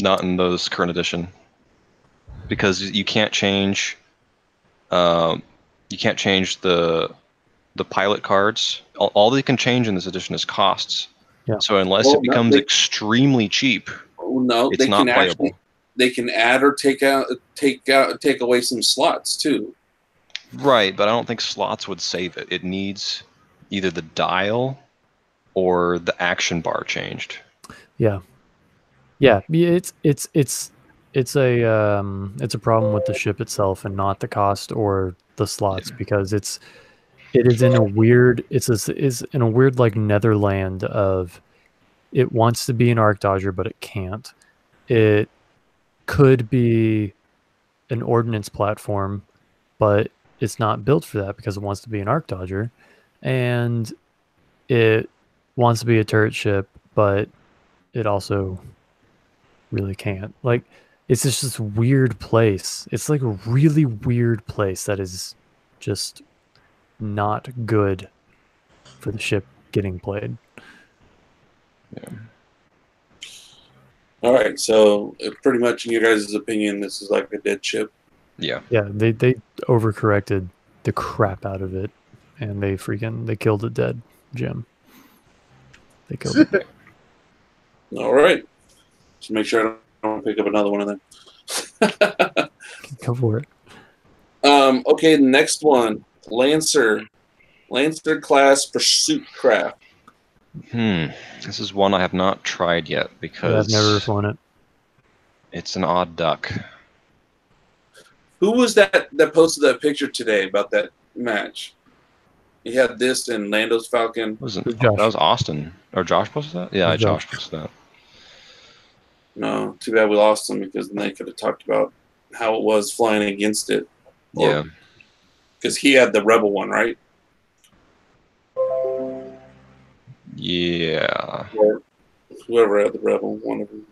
Not in those current edition, because you can't change. You can't change the pilot cards. All they can change in this edition is costs. Yeah. So unless it becomes extremely cheap, no, it's not playable. They can add or take away some slots too. Right, but I don't think slots would save it. It needs either the dial or the action bar changed. Yeah. It's a problem with the ship itself and not the cost or the slots, because it is in a weird like Netherland of, it wants to be an Arc Dodger but it can't. It could be an ordnance platform, but it's not built for that because it wants to be an Arc Dodger, and it wants to be a turret ship, but it also really can't. Like, it's just this weird place. It's like a really weird place that is just not good for the ship getting played. Yeah. All right, so pretty much in your guys' opinion, this is like a dead ship. Yeah. Yeah, they overcorrected the crap out of it, and they killed it dead, Jim. They killed it dead. All right. Just make sure I don't pick up another one of them. Go for it. Okay, the next one. Lancer class pursuit craft. This is one I have not tried yet because I've never flown it. It's an odd duck. Who was that posted that picture today about that match? He had this and Lando's Falcon. That was Austin. Or Josh posted that? Yeah, Josh posted that. No, too bad we lost him, because then they could have talked about how it was flying against it. Yeah. Because he had the Rebel one, right? Yeah. Or whoever had the Rebel, one of them.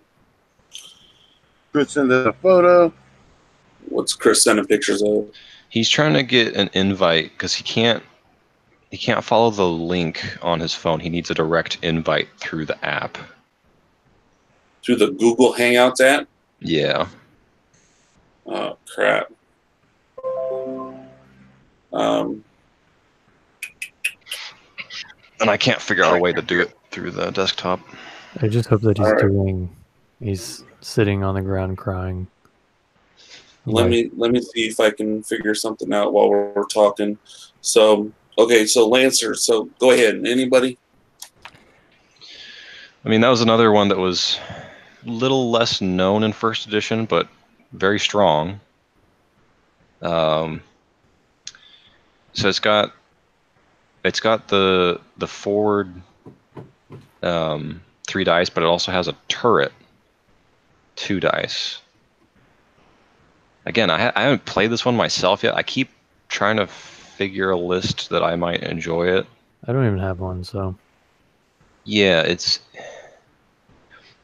Chris sent a photo. What's Chris sending pictures of? He's trying to get an invite because he can't follow the link on his phone. He needs a direct invite through the app. Through the Google Hangouts app? Yeah. Oh, crap. And I can't figure out a way to do it through the desktop. I just hope that he's sitting on the ground crying. Let me see if I can figure something out while we're talking. So, Okay, so Lancer. So go ahead. Anybody? I mean, that was another one that was a little less known in first edition, but very strong. So it's got the forward 3 dice, but it also has a turret 2 dice. Again, I haven't played this one myself yet. I keep trying to figure a list that I might enjoy it. I don't even have one, so Yeah, it's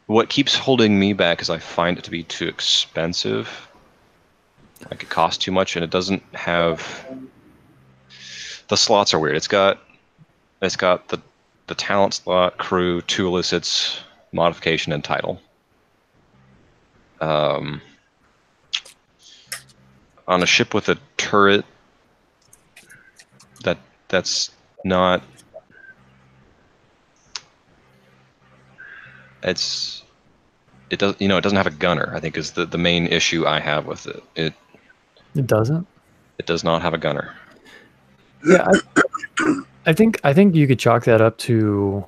what keeps holding me back is I find it to be too expensive. Like it costs too much, and it doesn't have the slots are weird. It's got the talent slot, crew, 2 elicits, modification, and title. On a ship with a turret, that's not. It doesn't have a gunner. I think is the main issue I have with it. it doesn't. It does not have a gunner. Yeah, I think you could chalk that up to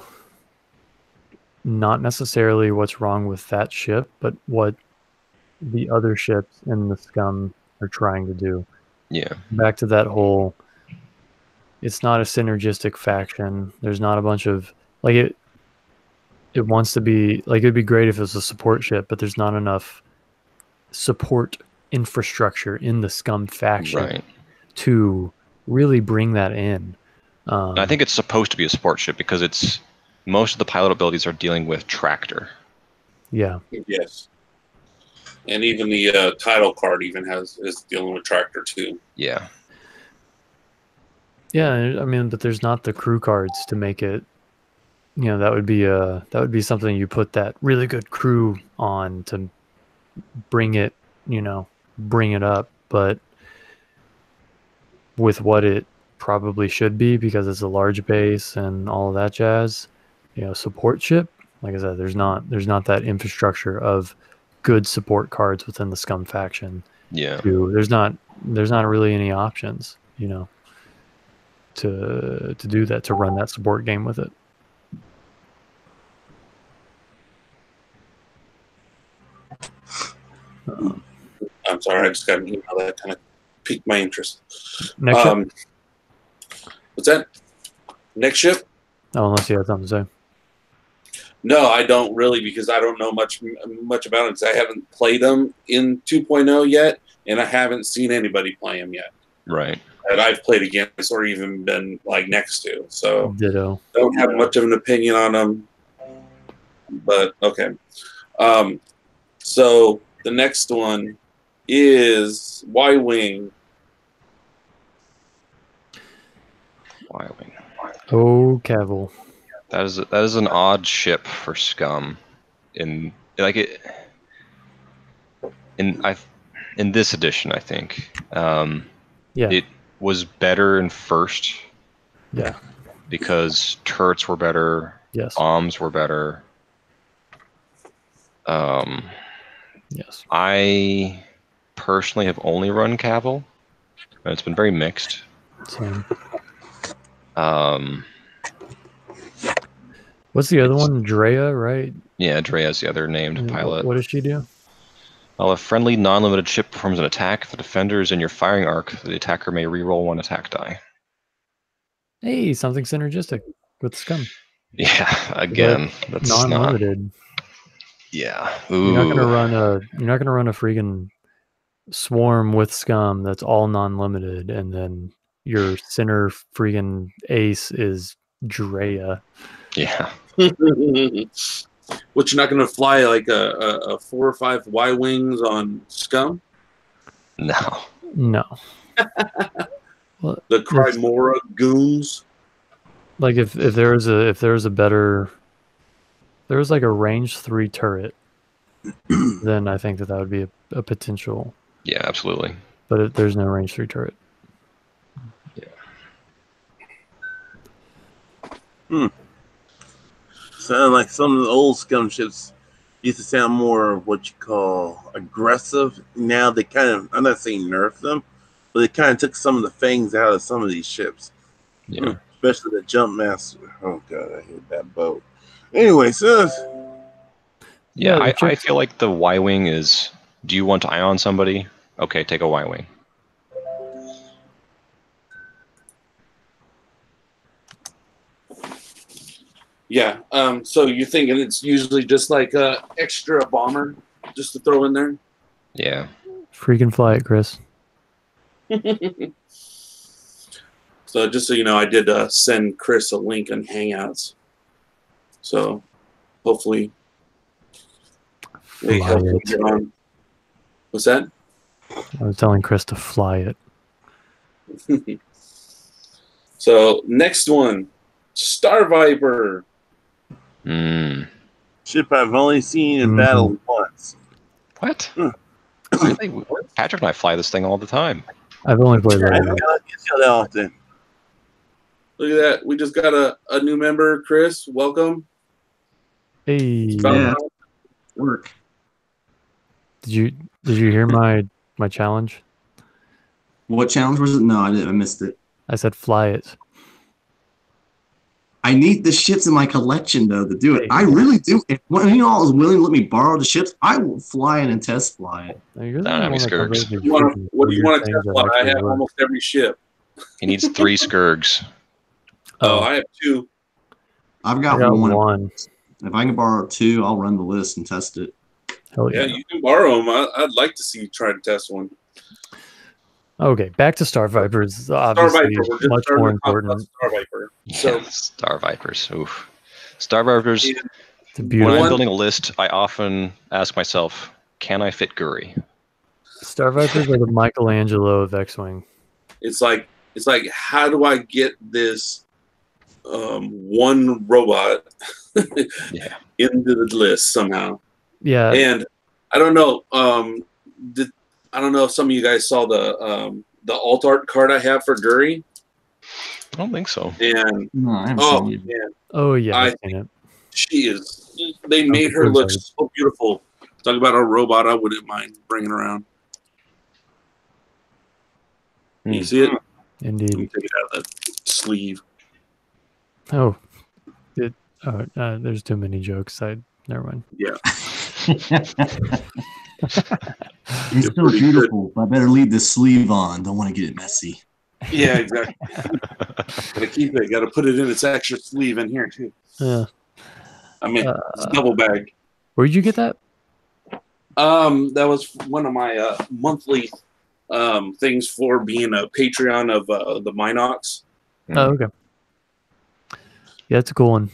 not necessarily what's wrong with that ship, but what the other ships in the Scum are trying to do. Yeah. Back to that whole, it's not a synergistic faction. There's not a bunch of like it wants to be like, it'd be great if it was a support ship, but there's not enough support infrastructure in the Scum faction to really bring that in. I think it's supposed to be a support ship because most of the pilot abilities are dealing with tractor. Yeah. Yes. And even the title card is dealing with tractor too. Yeah. Yeah, I mean, but there's not the crew cards to make it. That would be something you put that really good crew on to bring it up, but with what it probably should be, because it's a large base and all of that jazz, support ship, like I said, there's not that infrastructure of good support cards within the Scum faction. Yeah. There's not really any options, to do that, to run that support game with it. I'm sorry, I just got an email that kind of piqued my interest. Next ship? What's that? Next ship? Oh, unless you had something to say. No, I don't really, because I don't know much about it. Because I haven't played them in 2.0 yet, and I haven't seen anybody play them yet. Right. That I've played against or even been like next to. So Ditto. Don't have much of an opinion on them. But okay. So the next one is Y-Wing. Y-Wing. Oh, Cavill. That is an odd ship for Scum. In this edition, I think. Yeah. It was better in first. Yeah. Because turrets were better. Yes. Bombs were better. Yes. I personally have only run Cavill, and it's been very mixed. Same. What's the other one? Drea, right? Yeah, Drea's the other named pilot. What does she do? While a friendly, non-limited ship performs an attack, if the defender is in your firing arc, the attacker may reroll 1 attack die. Hey, something synergistic with Scum. Yeah, again, that's non-limited. Yeah. Ooh. You're not gonna run a freaking swarm with Scum that's all non-limited, and then your center freaking ace is Drea. Yeah. What, you're not going to fly like a 4 or 5 Y-Wings on Scum? No. Well, the Crymora goons. Like if there was a better, there was like a range 3 turret, then I think that would be a potential. Yeah, absolutely. But there's no range 3 turret. Yeah. Sound like some of the old Scum ships used to sound more what you call aggressive. Now they kind of, I'm not saying nerf them, but they kind of took some of the fangs out of some of these ships. Yeah. Especially the jump master. Oh god, I hate that boat. Anyway, so Yeah, the I feel like the Y-Wing is, do you want to ion somebody? Okay, take a Y-Wing. Yeah. So you're thinking it's usually just like a extra bomber just to throw in there? Yeah. freaking fly it, Chris. So just so you know, I did send Chris a link on Hangouts. So hopefully they help you get on. What's that? I was telling Chris to fly it. So next one, Star Viper. ship I've only seen in battle once. What? Really? Patrick and I fly this thing all the time. I've only played I that don't once. get that often. Look at that. We just got a new member, Chris. Welcome. Hey, Yeah. Work. did you hear my challenge? What challenge was it? No, I didn't. I missed it. I said fly it. I need the ships in my collection though to do it. Hey. I really do. If one of you all is willing to let me borrow the ships, I will fly in and test fly it. No, you're the Don't have only any one that comes skirks. up with What do you freaking want to things test that fly? I actually have work. almost every ship. He needs 3 Skirgs. Oh, I have 2. I've I got, got one. one. If I can borrow 2, I'll run the list and test it. Hell Yeah, yeah. you can borrow them. I'd like to see you try to test one. Okay, back to Star Vipers. Star Obviously, Viper. We're just much starting more to talk about important. Star Viper. So Yeah, Star Vipers. Oof. Star Vipers, and It's a when beautiful. I'm building a list, I often ask myself, can I fit Guri? Star Vipers are the Michelangelo of X-Wing. it's like how do I get this one robot Yeah. into the list somehow? Yeah, And I don't know. I don't know if some of you guys saw the alt art card I have for Guri. I don't think so. And No, I haven't oh seen it. man, oh yeah, I I've seen it. she is. They made her look so beautiful. Talk about a robot I wouldn't mind bringing around. You see it? Let me Indeed. take it out of that sleeve. Oh, there's too many jokes. Never mind. Yeah. It's still pretty beautiful, but I better leave the sleeve on. Don't want to get it messy. Yeah, exactly. Gotta keep it. Gotta put it in its extra sleeve in here too. Yeah. I mean, it's double bag. Where'd you get that? That was one of my monthly things for being a Patreon of the Minox. Oh, okay. Yeah, it's a cool one.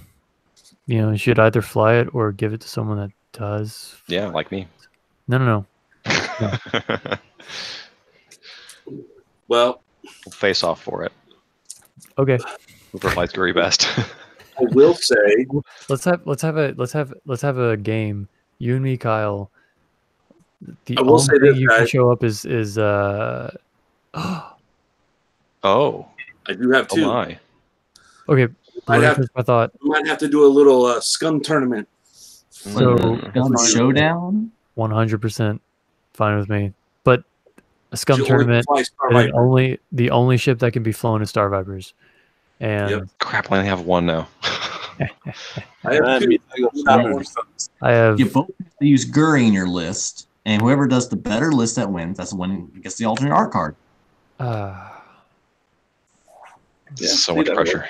You know, you should either fly it or give it to someone that does. Yeah, like me. No. Well, We'll face off for it. Okay. Whoever flies Guri best. I will say, Let's have a game. You and me, Kyle. The I will only say thing this, you can guys. show up is Oh, I do have oh 2. my. okay. I'd have, I thought we might have to do a little Scum tournament. so. Gun showdown? 100% fine with me. But a Scum You only tournament, fly Star and Viper. the only ship that can be flown is Star Vipers. And Yep. Crap, I only have 1 now. I have 2. I have You both have to use Guri in your list, and whoever does the better list that wins, that's the one who gets the alternate art card. Yeah, So see, much that pressure.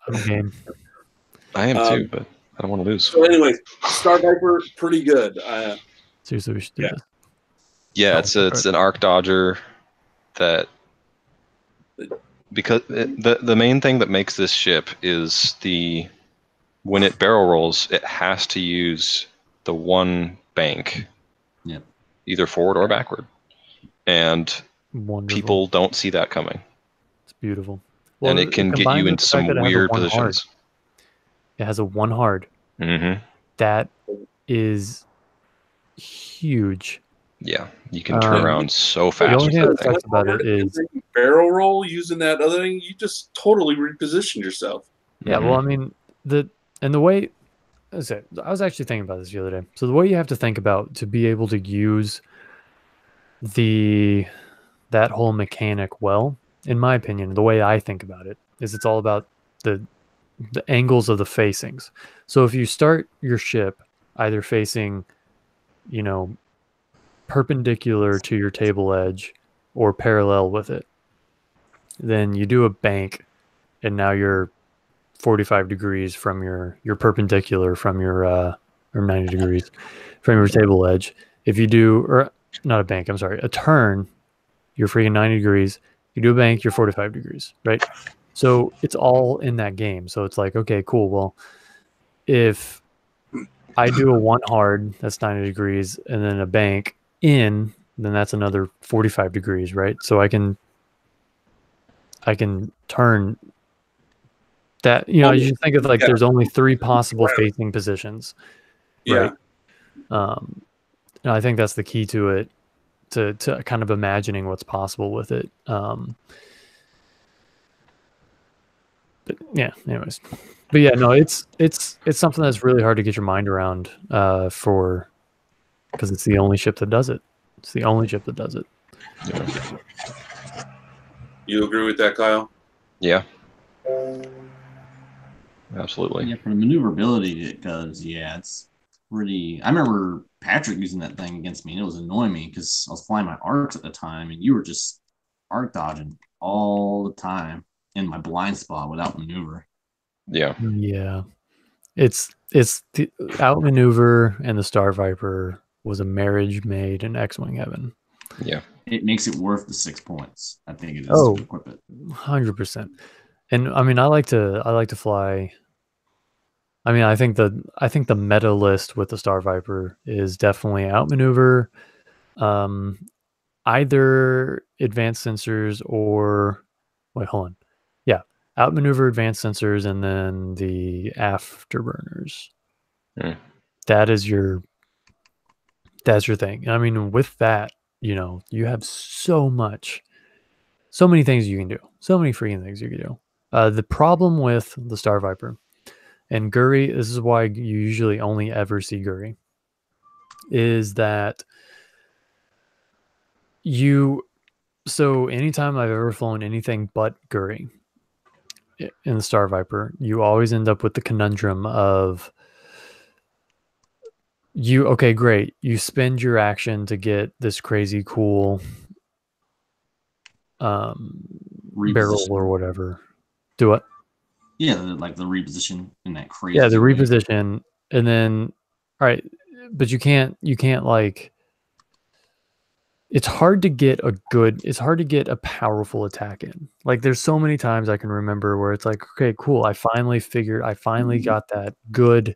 I'm game. I am too, but I don't want to lose. So, anyway, Star Viper, pretty good. Seriously, we should do Yeah. this. Yeah, it's an arc dodger that, because the main thing that makes this ship is when it barrel rolls, it has to use the one bank, Yep. either forward or backward, and Wonderful. people don't see that coming, It's beautiful. and it can get combined you with into the some fact that it has a weird one hard. positions. It has a 1 hard. Mm-hmm. That is huge. Yeah, you can turn around so fast. The only thing with that that thing. sucks about it is, barrel roll using that other thing. You just totally repositioned yourself. yeah. Mhm. Well, I mean, the way. I was actually thinking about this the other day. So the way you have to think about to be able to use that whole mechanic well in my opinion, the way I think about it is it's all about the angles of the facings. So if you start your ship either facing, you know, perpendicular to your table edge or parallel with it, then you do a bank, and now you're 45 degrees from your perpendicular from your or 90 degrees from your table edge. If you do, or not a bank, I'm sorry, a turn, you're freaking 90 degrees. You do a bank, you're 45 degrees, right? So it's all in that game. So it's like, okay, cool. Well, if I do a one hard, that's 90 degrees, and then a bank in, then that's another 45 degrees, right? So I can turn that, you know, you should think of like there's only 3 possible facing positions, right? And I think that's the key to it, to kind of imagining what's possible with it. But yeah, anyways. But yeah, no, it's something that's really hard to get your mind around because it's the only ship that does it. It's the only ship that does it. Yeah. You agree with that, Kyle? Yeah. Absolutely. Yeah, for the maneuverability it does, yeah, it's pretty. I remember Patrick using that thing against me, and it was annoying me because I was flying my arcs at the time, and you were just arc dodging all the time in my blind spot without maneuver. Yeah. Yeah. It's the outmaneuver, and the Star Viper was a marriage made in X-Wing heaven. Yeah. It makes it worth the 6 points. I think it is Oh, to equip it. 100%. And I mean, I like to fly. I mean, I think the meta list with the Star Viper is definitely outmaneuver, either advanced sensors or wait, hold on. Yeah, outmaneuver, advanced sensors, and then the afterburners. That's your thing. I mean, with that, you know, you have so many things you can do. So many freaking things you can do. The problem with the Star Viper and Guri, this is why you usually only ever see Guri, is that so anytime I've ever flown anything but Guri in the Star Viper, you always end up with the conundrum of okay, great, you spend your action to get this crazy cool barrel or whatever. Do what? Yeah, like the reposition in that crazy. Yeah, the way. reposition, and then all right, but you can't like. It's hard to get a powerful attack in. Like there's so many times I can remember where it's like, okay, cool, I finally got that good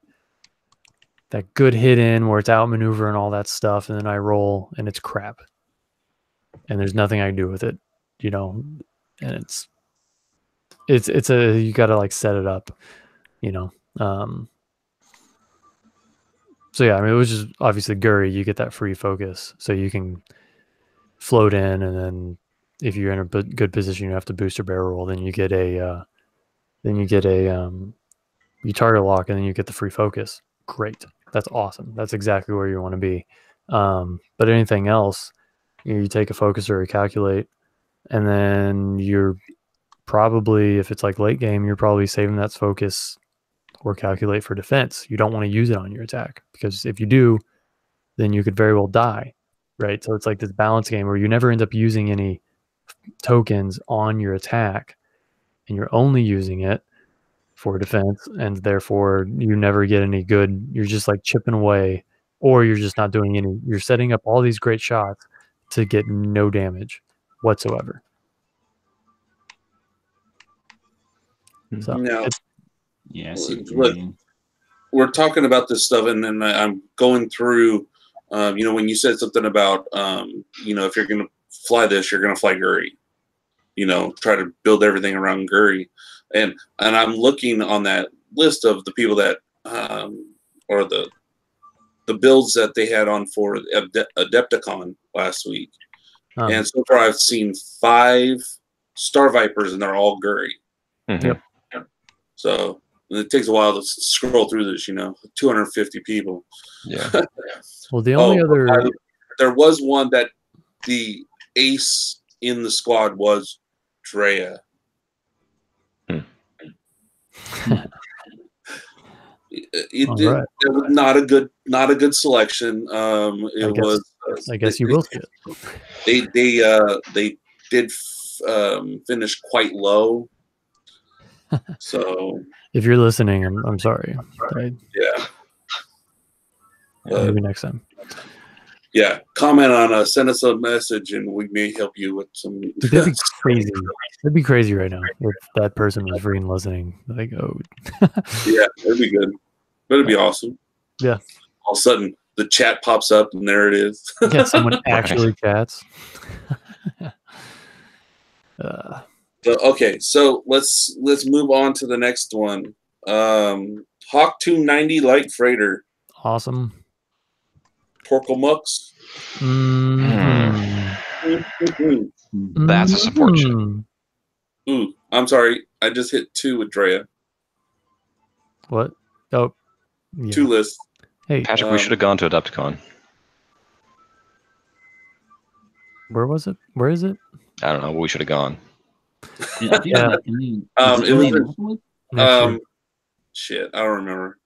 hit in where it's outmaneuver and all that stuff, and then I roll and it's crap. And there's nothing I can do with it, you know, and it's you gotta like set it up, you know. So yeah, I mean it was just obviously Guri, you get that free focus, so you can float in, and then if you're in a good position, you have to boost your barrel roll. Then you get a you target lock, and then you get the free focus. Great, that's awesome. That's exactly where you want to be. But anything else, you take a focus or a calculate, and then you're probably, if it's like late game, you're probably saving that focus or calculate for defense. You don't want to use it on your attack, because if you do, then you could very well die. Right, so it's like this balance game where you never end up using any tokens on your attack, and you're only using it for defense, and therefore you never get any good. You're just like chipping away, or you're just not doing any. You're setting up all these great shots to get no damage whatsoever. So now, yeah, look, we're talking about this stuff, and then I'm going through. You know, when you said something about, you know, if you're going to fly this, you're going to fly Guri. You know, try to build everything around Guri, and I'm looking on that list of the people that, or the builds that they had on for Adepticon last week, and so far I've seen 5 Star Vipers, and they're all Guri. Yep. So it takes a while to scroll through this. You know, 250 people. Yeah. Well, the only there was one that the ace in the squad was Drea. It Right. was not a good selection. I guess you will see it. They did finish quite low. So if you're listening, I'm sorry. Yeah. Maybe next time. Yeah, comment on us, send us a message, and we may help you with some. Dude, that'd be crazy. That'd be crazy right now if that person was freaking listening. Like, oh. Yeah, that'd be good. That'd be awesome. Yeah. All of a sudden, the chat pops up, and there it is. Yeah, someone actually chats. Okay, so let's move on to the next one. Hawk 290 light freighter. Awesome. Torkel Mux. That's a support ship. Ooh, I'm sorry. I just hit 2 with Drea. What? Oh, yeah. 2 lists. Hey, Patrick, we should have gone to Adepticon. Where was it? Where is it? I don't know. We should have gone. Yeah. It was Next year. shit. I don't remember.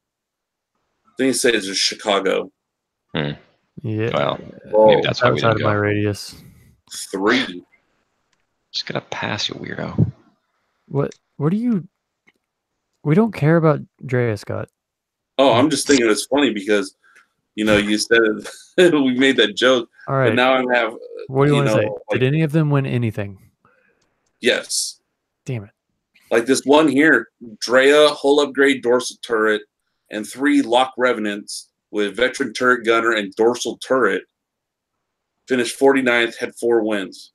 I think it says it's Chicago. Yeah. Well, Whoa. maybe that's why we Outside didn't of my go. radius. 3. Just gotta pass, you weirdo. What do you? We don't care about Drea, Scott. Oh, I'm just thinking it's funny because, you said it, we made that joke. All right. But now I have. What do you want to say? Did any of them win anything? Yes. Damn it. Like this one here, Drea, hull upgrade, dorsal turret, and 3 lock revenants with veteran turret gunner and dorsal turret. Finished 49th, had 4 wins.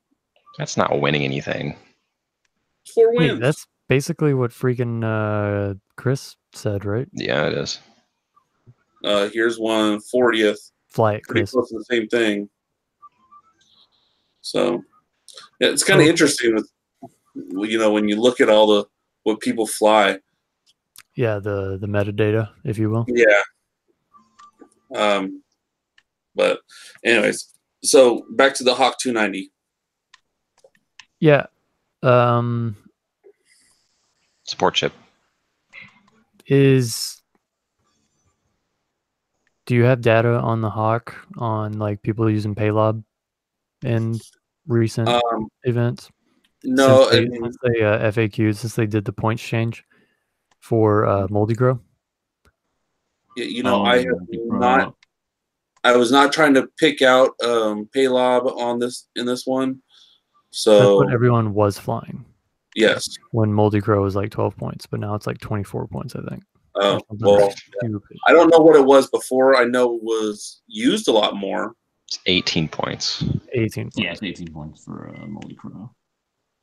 That's not winning anything. 4 Wait, wins. that's basically what freaking Chris said, right? Yeah, it is. Here's one 40th. Fly it, Pretty Chris. close to the same thing. So, yeah, it's kind of interesting with, when you look at all what people fly. Yeah, the metadata, if you will. Yeah. But anyways, so back to the Hawk 290. Yeah. Support ship. Do you have data on the Hawk on like people using Paylob in recent events? No, since they FAQ'd, since they did the points change for Moldy Grow. I have not. I was not trying to pick out Paylob in this one. So that's what everyone was flying. Yes. When Moldy Grow was like 12 points, but now it's like 24 points, I think. Oh, well, I don't know what it was before. I know it was used a lot more. It's 18 points. 18 points. Yeah, it's 18 points for Moldy Crow.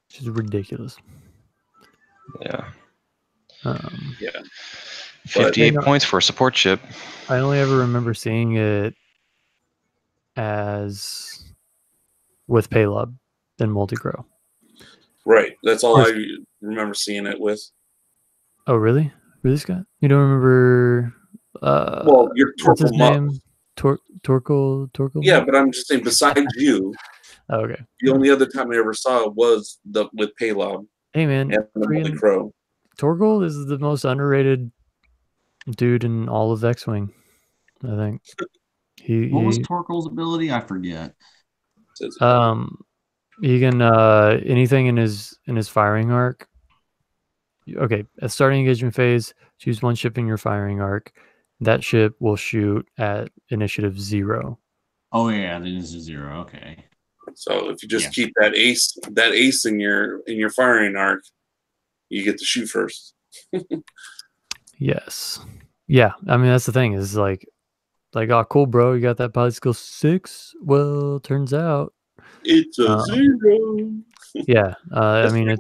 Which is ridiculous. Yeah. Yeah. 58 points for a support ship. I only ever remember seeing it as with Paylob than Moldy Grow. Right. That's all I remember seeing it with. Oh, really? Really, Scott? You don't remember? Well, your what's his Torkel name? Torkel? Yeah, but I'm just saying. Besides you, okay. The only other time I ever saw it was with Paylob. Hey, man, and the Moldy Crow. Torkel is the most underrated dude in all of X-Wing, I think. What was Torkel's ability? I forget. He can anything in his firing arc. Okay, at starting engagement phase, choose one ship in your firing arc. That ship will shoot at initiative 0. Oh yeah, it is 0. Okay. So if you just keep that ace in your firing arc, you get to shoot first. Yes. Yeah. I mean, that's the thing is like, oh, cool, bro. You got that pilot skill 6. Well, turns out it's a 0. Yeah. I mean,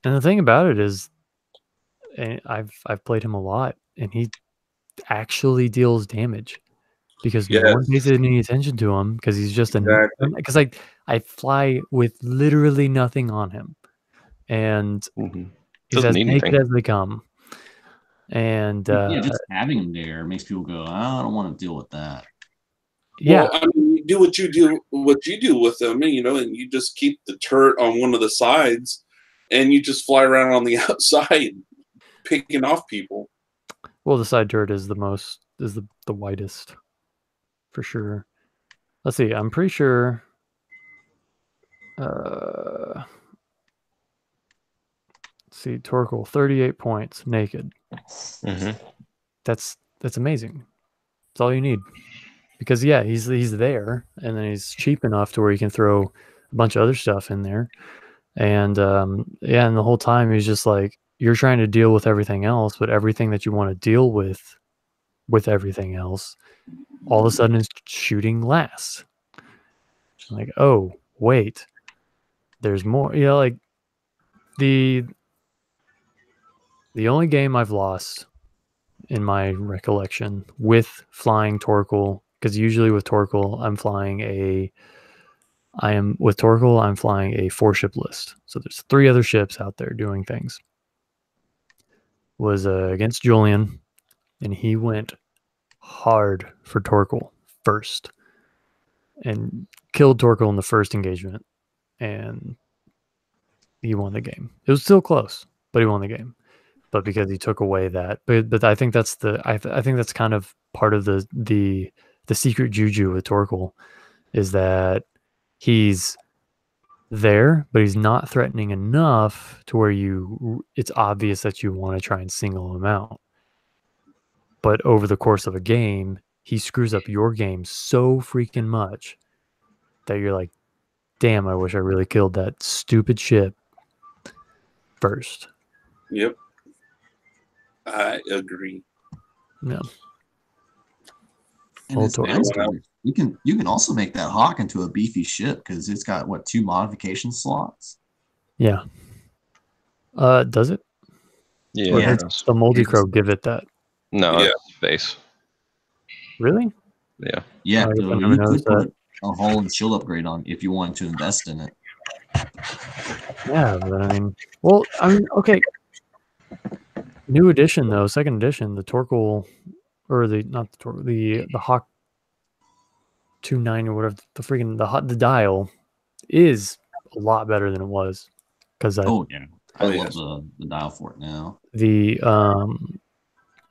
and the thing about it is, and I've played him a lot, and he actually deals damage because no one pays any attention to him because he's just because I fly with literally nothing on him, and he's as naked as they come. And just having him there makes people go, I don't want to deal with that. Yeah, Well, I mean, you do what you do with them, you know, and you just keep the turret on one of the sides, and you just fly around on the outside, picking off people. well, the side turret is the widest for sure. Let's see. I'm pretty sure. Let's see, Torkel, 38 points, naked. Mhm. That's amazing. That's all you need. Because yeah, he's there, and then he's cheap enough to where you can throw a bunch of other stuff in there, and yeah, and the whole time he's just like you're trying to deal with everything else, but everything that you want to deal with everything else, all of a sudden is shooting last. Like, oh wait, there's more. You know, like the only game I've lost in my recollection with flying Torkel, because usually with Torkel I'm flying a 4-ship list. So there's 3 other ships out there doing things. Was against Julian, and he went hard for Torkel first and killed Torkel in the first engagement, and he won the game. It was still close, but he won the game. But because he took away that, but I think that's I think that's kind of part of the secret juju with Torkel, is that he's there, but he's not threatening enough to where it's obvious that you want to try and single him out. But over the course of a game, he screws up your game so freaking much that you're like, damn, I wish I really killed that stupid ship first. Yep. I agree. Yeah. And it's nice, you can also make that Hawk into a beefy ship because it's got 2 modification slots. Yeah. Does it? Yeah. Or does the Moldy Crow give it that? No, Yeah. it's space. Really? Yeah. Yeah, I so never you noticed could put a hull and shield upgrade on if you wanted to invest in it. Yeah, but I mean, okay. New edition though, second edition, the Torkel, or not the Torkel, the Hawk 29 or whatever, the dial is a lot better than it was, because I love the dial for it now.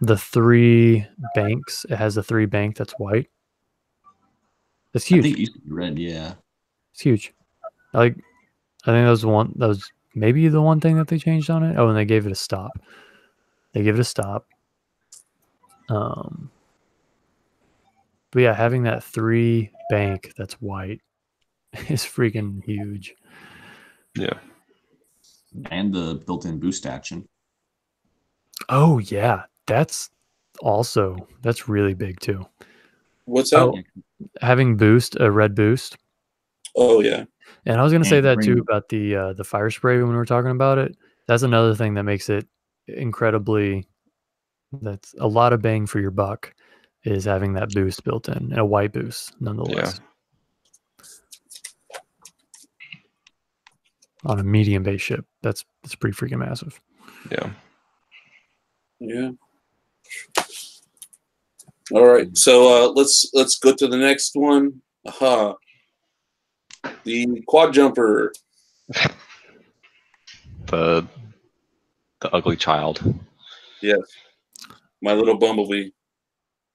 The 3 banks, it has a 3 bank that's white. It's huge. I think it used to be red, yeah. It's huge. I think that was maybe the one thing that they changed on it. Oh, and they gave it a stop. But yeah, having that 3 bank that's white is freaking huge. Yeah. And the built-in boost action. Oh yeah, that's really big too. What's that? Oh, having a red boost. Oh yeah. And I was going to say that too about the fire spray when we were talking about it. That's another thing that makes it incredibly. That's a lot of bang for your buck, is having that boost built in, and a white boost nonetheless. Yeah. On a medium base ship, that's pretty freaking massive. Yeah. Yeah. All right, so let's go to the next one. The quad jumper. The ugly child. Yes. My little bumblebee.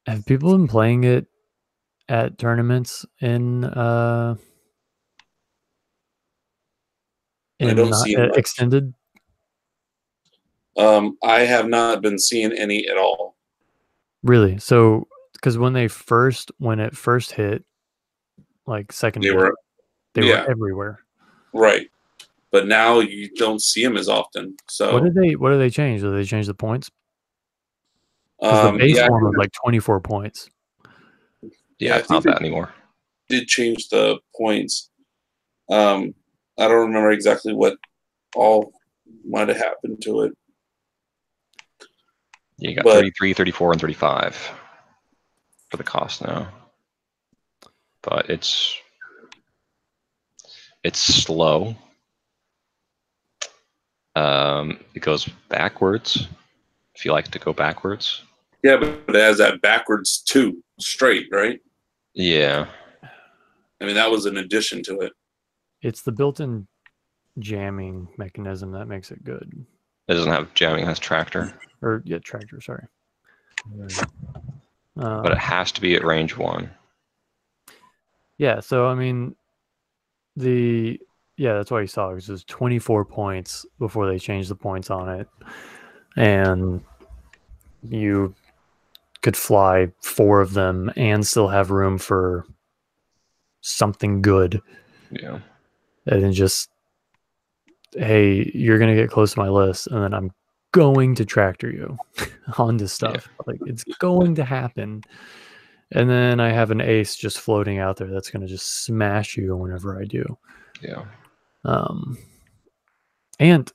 Have people been playing it at tournaments in I don't see it extended? I have not been seeing any at all. Really? So, because when it first hit, like second, they were everywhere. Right, but now you don't see them as often. So what did they change? Did they change the points? The base one was like 24 points. Yeah, it's not that anymore. Did change the points. I don't remember exactly what all might have happened to it. You got 33, 34, and 35 for the cost now. But it's slow. It goes backwards if you like to go backwards. Yeah, but it has that backwards too, straight, right? Yeah. I mean, that was an addition to it. It's the built-in jamming mechanism that makes it good. It doesn't have jamming, it has tractor. Or yeah, tractor. Sorry. But it has to be at range 1. Yeah. So I mean, that's why you saw it, because it was 24 points before they changed the points on it, and you could fly 4 of them and still have room for something good. Yeah. And then just, hey, you're gonna get close to my list, and then I'm going to tractor you onto stuff. Yeah. Like, it's going to happen. And then I have an ace just floating out there that's gonna just smash you whenever I do. Yeah. And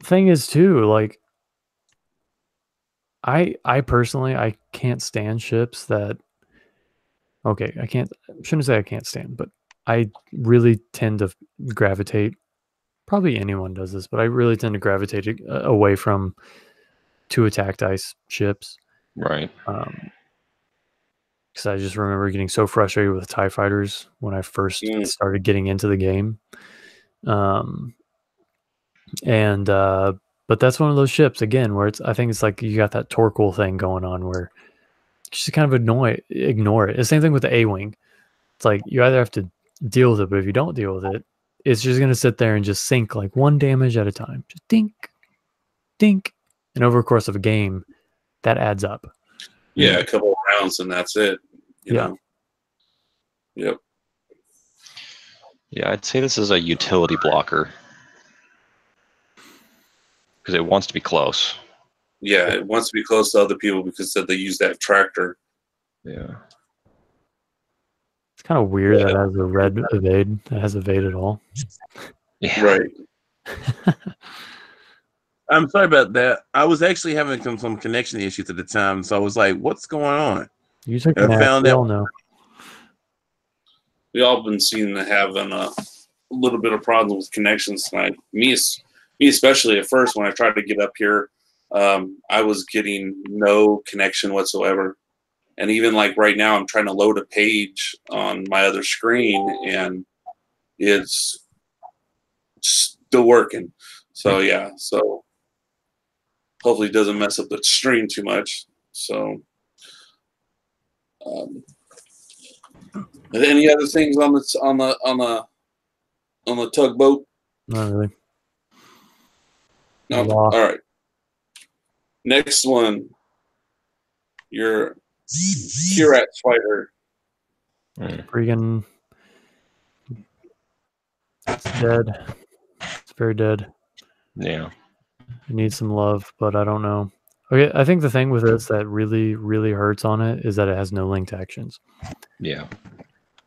thing is too, like, I personally, I can't stand ships that, okay, shouldn't say I can't stand, but I really tend to gravitate, probably anyone does this, but I really tend to gravitate away from 2 attack dice ships. Right. Because I just remember getting so frustrated with TIE fighters when I first started getting into the game. But that's one of those ships, again, where I think it's like you got that Torquil thing going on where you just kind of ignore it. It's the same thing with the A-Wing. It's like you either have to deal with it, but if you don't deal with it, it's just going to sit there and just sink like 1 damage at a time. Just dink, dink. And over the course of a game, that adds up. Yeah, a couple of rounds and that's it. You know? Yep. Yeah, I'd say this is a utility blocker. Because it wants to be close. Yeah, it wants to be close to other people because they use that tractor. Yeah. It's kind of weird that it has a red evade. It has evade at all. Yeah. Right. I'm sorry about that. I was actually having some connection issues at the time, so I was like, "What's going on?" You took a nap. We all know. We all been seen having a little bit of problems with connections tonight. Me especially at first when I tried to get up here, I was getting no connection whatsoever. And even like right now, I'm trying to load a page on my other screen, and it's still working. So yeah, so hopefully it doesn't mess up the stream too much. So, any other things on the tugboat? Not really. No. All right. Next one, your Kirat fighter. Freaking, it's dead. It's very dead. Yeah. It needs some love, but I don't know. Okay, I think the thing with this that really, really hurts on it is that it has no linked actions. Yeah.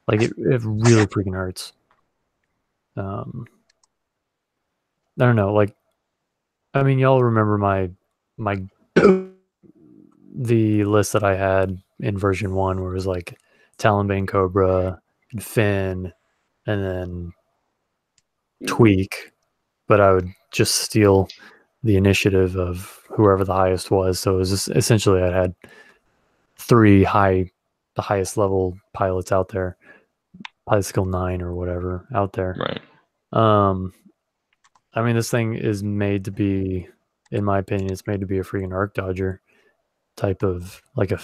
Like it really freaking hurts. I don't know. Like, I mean, y'all remember the list that I had in version 1 where it was like Talonbane Cobra, and Finn, and then Tweak, but I would just steal the initiative of whoever the highest was. So it was just, essentially I had 3 the highest level pilots out there, pilot skill 9 or whatever out there. Right. I mean, this thing is made to be, in my opinion, it's made to be a freaking arc dodger type of, like a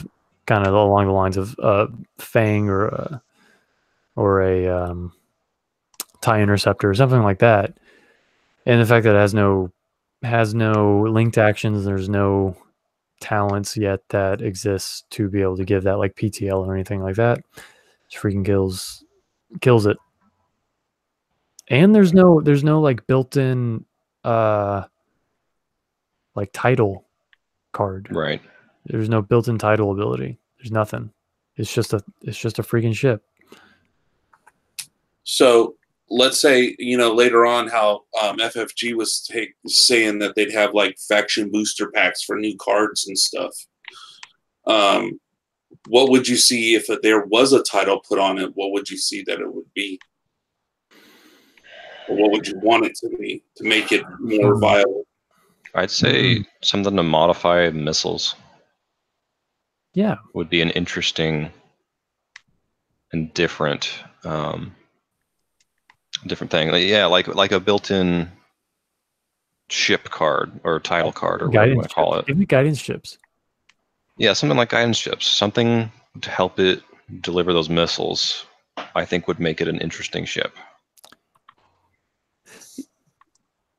kind of along the lines of Fang or a TIE Interceptor or something like that. And the fact that it has no linked actions, there's no talents yet that exists to be able to give that, like PTL or anything like that, just freaking kills it. And there's no like built-in like title card. Right. There's no built-in title ability. There's nothing. It's just a freaking ship. So let's say, later on how FFG was saying that they'd have like faction booster packs for new cards and stuff. What would you see if there was a title put on it? What would you see that it would be? Or what would you want it to be to make it more viable? I'd say something to modify missiles. Yeah. Would be an interesting and different different thing. Like a built-in ship card or title card or whatever you want to call it. Give me guidance ships. Yeah, something like guidance ships, something to help it deliver those missiles. I think would make it an interesting ship.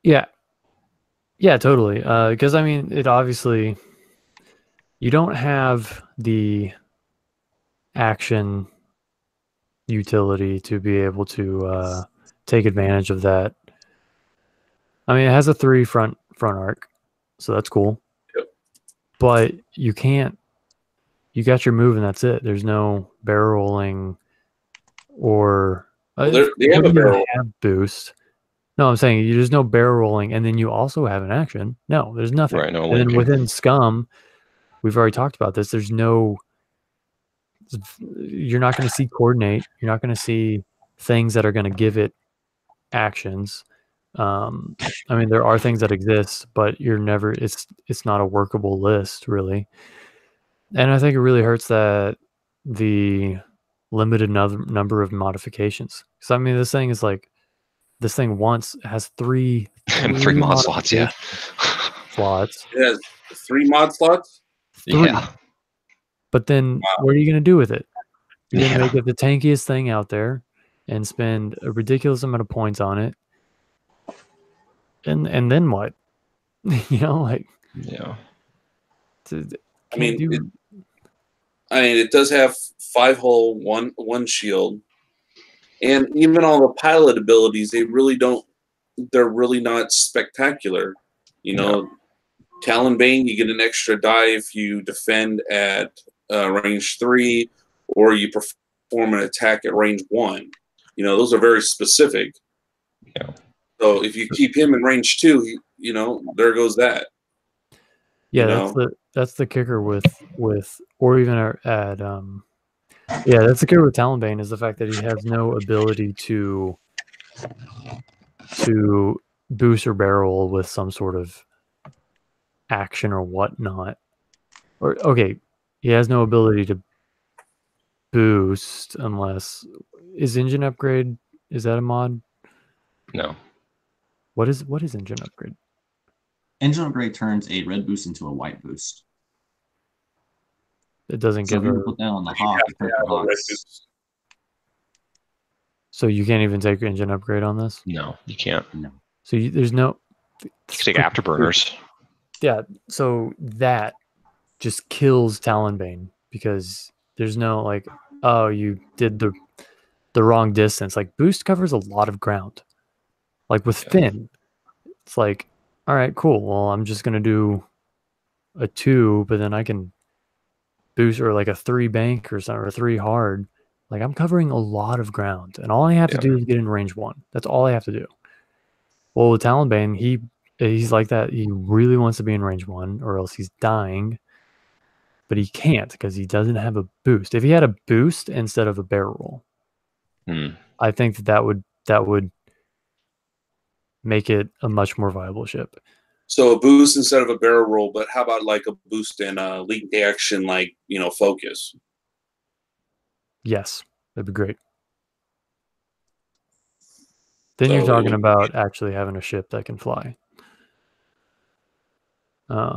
Yeah, totally. Because I mean, it obviously you don't have the action utility to be able to take advantage of that. I mean, it has a 3 front arc, so that's cool. Yep. But you can't. You got your move, and that's it. There's no barrel rolling or Well, they have a barrel boost. No, I'm saying there's no barrel rolling, and then you also have an action. No, there's nothing. Right, no and then linking. within Scum, we've already talked about this. There's no. You're not going to see coordinate. You're not going to see things that are going to give it actions. I mean, there are things that exist, but you're never. It's not a workable list, really. And I think it really hurts that the limited number of modifications. Because I mean, this thing has three mod slots, yeah. Slots. It has 3 mod slots. 3. Yeah. But then what are you going to do with it? You're going to make it the tankiest thing out there and spend a ridiculous amount of points on it. And then what? Like I mean, it does have 5-hull, one shield, and even all the pilot abilities. They're really not spectacular. Talonbane, you get an extra die if you defend at range 3, or you perform an attack at range 1. Those are very specific. Yeah. So if you keep him in range 2, there goes that. Yeah, that's the kicker with or even at that's the kicker with Talonbane is the fact that he has no ability to boost or barrel with some sort of action or whatnot. Or he has no ability to boost unless is engine upgrade. Is that a mod? No. What is engine upgrade? Engine upgrade turns a red boost into a white boost. It doesn't So give if you put that on the Hawk, so you can't even take engine upgrade on this? No, you can't. No. So there's no. You can take afterburners. Yeah, so that just kills Talonbane because there's no like, oh, you did the wrong distance. Like boost covers a lot of ground. Like with Finn, it's like, all right, cool. Well, I'm just gonna do a 2, but then I can boost or like a 3 bank or something or 3 hard. Like I'm covering a lot of ground, and all I have to do is get in range 1. That's all I have to do. Well, with Talonbane, he's like that. He really wants to be in range 1, or else he's dying. But he can't because he doesn't have a boost. If he had a boost instead of a barrel roll, I think that would make it a much more viable ship. So a boost instead of a barrel roll, but how about like a boost in lead action, like focus? Yes, that'd be great. Then you're talking about actually having a ship that can fly. Yeah,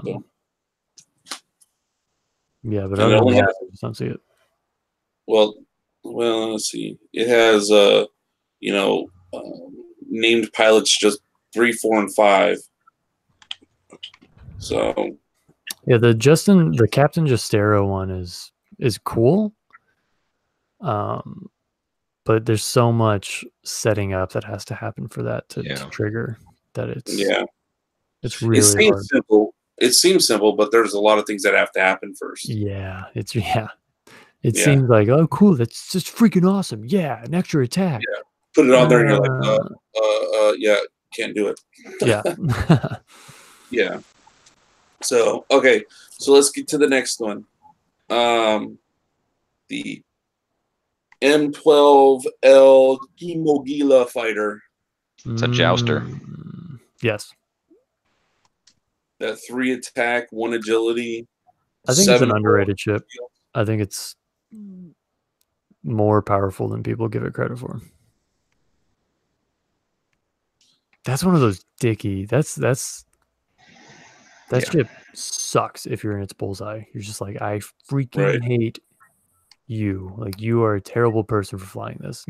but other than that, I just don't see it. Well, let's see. It has named pilots just 3, 4, and 5. So yeah, the Captain Justero one is cool. But there's so much setting up that has to happen for that to trigger that it's really hard. It seems simple, but there's a lot of things that have to happen first. Yeah, it seems like, oh cool, that's just freaking awesome. Yeah, an extra attack. Yeah. Put it on there and you're like, can't do it. Yeah. Yeah. So let's get to the next one. The M12L Kimogila fighter. It's a jouster. Yes. That 3 attack, 1 agility. I think it's an underrated ship. I think it's more powerful than people give it credit for. That's one of those dicky. That Yeah. ship sucks if you're in its bullseye. You're just like, I freaking Right. hate you. Like, you are a terrible person for flying this.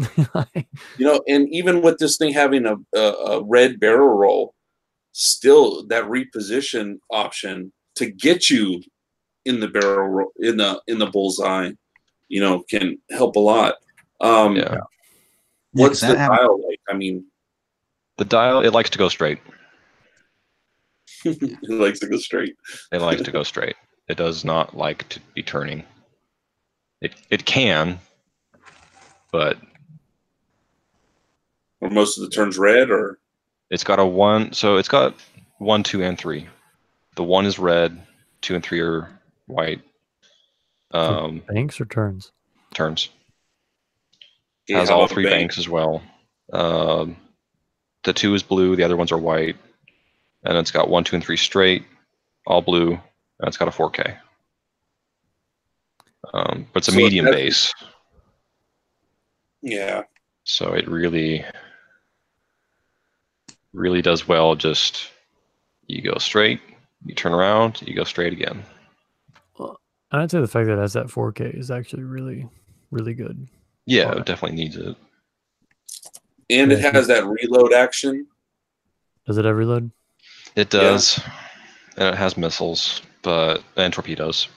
And even with this thing having a red barrel roll, still that reposition option to get you in the barrel roll, in the bullseye, can help a lot. Yeah. What's 'cause the that happened- dial like? I mean, The dial, it likes to go straight. it likes to go straight. It likes to go straight. It does not like to be turning. It can, but Or most of the turns red, or it's got a 1. So it's got 1, 2, and 3. The 1 is red, 2 and 3 are white. Banks or turns? Turns. Yeah, Has how all about 3 bank? banks as well. The 2 is blue, the other ones are white. And it's got 1, 2, and 3 straight, all blue, and it's got a 4K. But it's a So medium that's- base, Yeah. so it really does well. Just you go straight, you turn around, you go straight again. Well, I'd say the fact that it has that 4K is actually really, really good. Yeah, Alright. it definitely needs it. And it Yeah, has that reload action. Does it have reload? It does, and it has missiles, and torpedoes.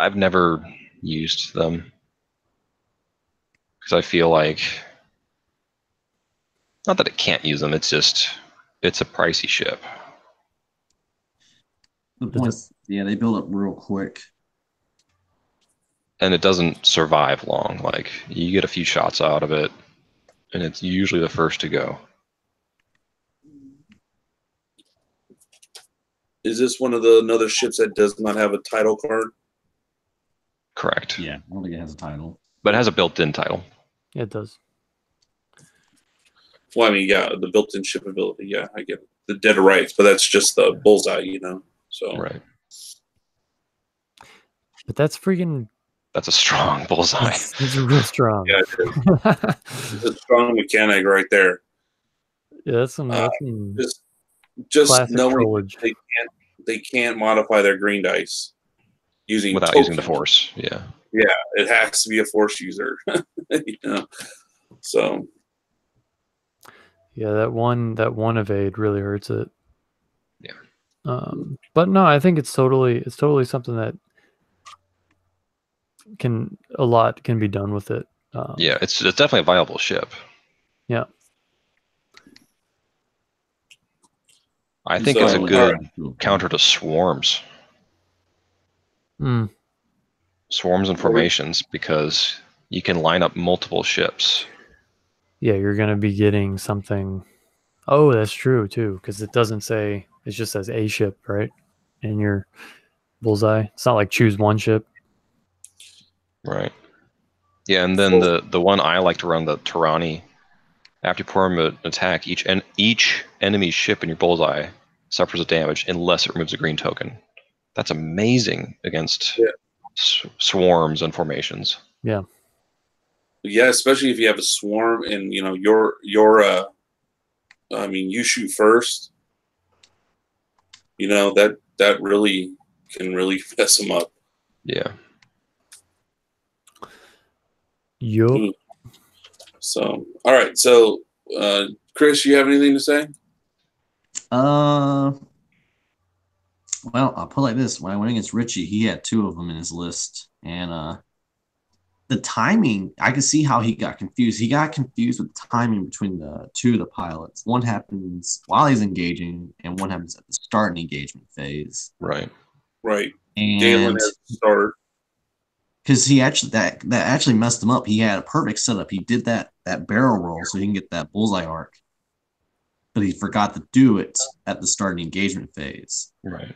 I've never used them because I feel like, not that it can't use them. It's just it's a pricey ship. The points, yeah, they build up real quick. And it doesn't survive long. Like, you get a few shots out of it, and it's usually the first to go. Is this one of the another ships that does not have a title card? Correct. Yeah, I don't think it has a title. But it has a built-in title. Yeah, it does. Well, I mean, yeah, the built-in ship ability. Yeah, I get it. The dead of rights, but that's just the bullseye, So Right. But that's freaking. That's a strong bullseye. It's real strong. Yeah, it is. It's a strong mechanic right there. Yeah, that's some Just classic knowing trollage. they can't modify their green dice using Without tokens. using the force. Yeah. Yeah, it has to be a force user. So Yeah, that one evade really hurts it. Yeah. But no, I think it's totally something that a lot can be done with it. Yeah, it's definitely a viable ship. Yeah. I think So, it's a good Cool. counter to swarms. Mm. Swarms and formations, because you can line up multiple ships. Yeah, you're gonna be getting something. Oh, that's true too, because it doesn't say. It just says a ship, right? In your bullseye, it's not like choose one ship. Right. Yeah, and then the one I like to run, the Tyranny, after you perform an attack, each enemy ship in your bullseye suffers a damage unless it removes a green token. That's amazing against swarms and formations. Yeah. yeah, especially if you have a swarm and you shoot first. That really can really mess them up. Yeah. Yup. So, all right. So, Chris, you have anything to say? Well, I'll put it like this. When I went against Richie, he had 2 of them in his list. And the timing, I could see how he got confused. He got confused with the timing between the 2 of the pilots. One happens while he's engaging, and one happens at the start of the engagement phase. Right. Right. And Galen has to start. because he actually that actually messed him up. He had a perfect setup. He did that barrel roll so he can get that bullseye arc, but he forgot to do it at the start of the engagement phase. Right.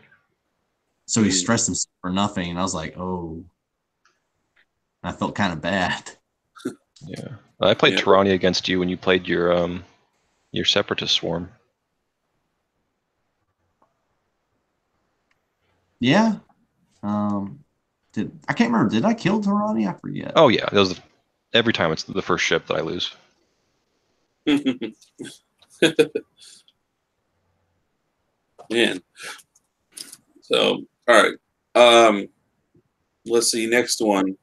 So he stressed himself for nothing, and I was like, oh. I felt kind of bad. Yeah. I played Tyranny against you when you played your Separatist Swarm. Yeah. I can't remember. Did I kill Tarani? I forget. Oh yeah, every time it's the first ship that I lose. Man. So, all right. Let's see. Next one.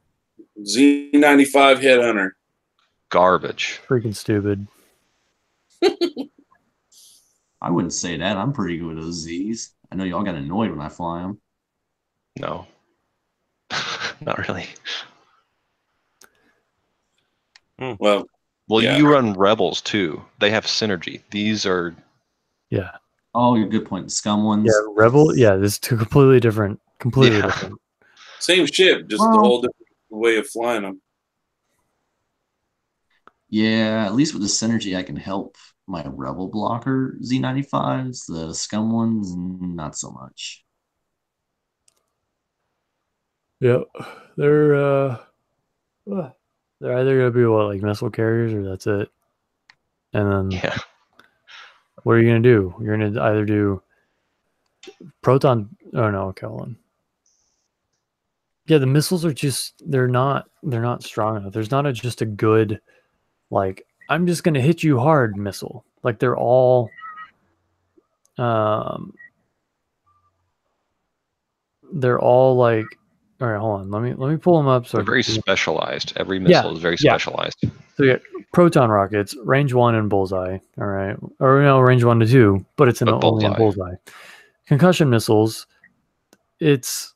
Z95 Headhunter. Garbage. Freaking stupid. I wouldn't say that. I'm pretty good with those Z's. I know y'all got annoyed when I fly them. No. Not really. Well, yeah. You run Rebels too. They have synergy. These are Yeah. Oh, good point. The Scum ones. Yeah, Rebel. Yeah, this is two completely different. Completely different. Same ship, just a whole different way of flying them. Yeah, at least with the synergy, I can help my Rebel blocker Z95s. The Scum ones, not so much. Yep. They're either gonna be like missile carriers or that's it. And then what are you gonna do? You're gonna either do proton. Oh no, okay, hold on. Yeah, the missiles are just they're not strong enough. There's not just a good like I'm just gonna hit you hard missile. Like they're all like all right, hold on. Let me pull them up. So they're very specialized. Every missile is very specialized. So you got proton rockets, range 1 and bullseye. All right, or no, range 1 to 2, but it's only in bullseye. Concussion missiles, it's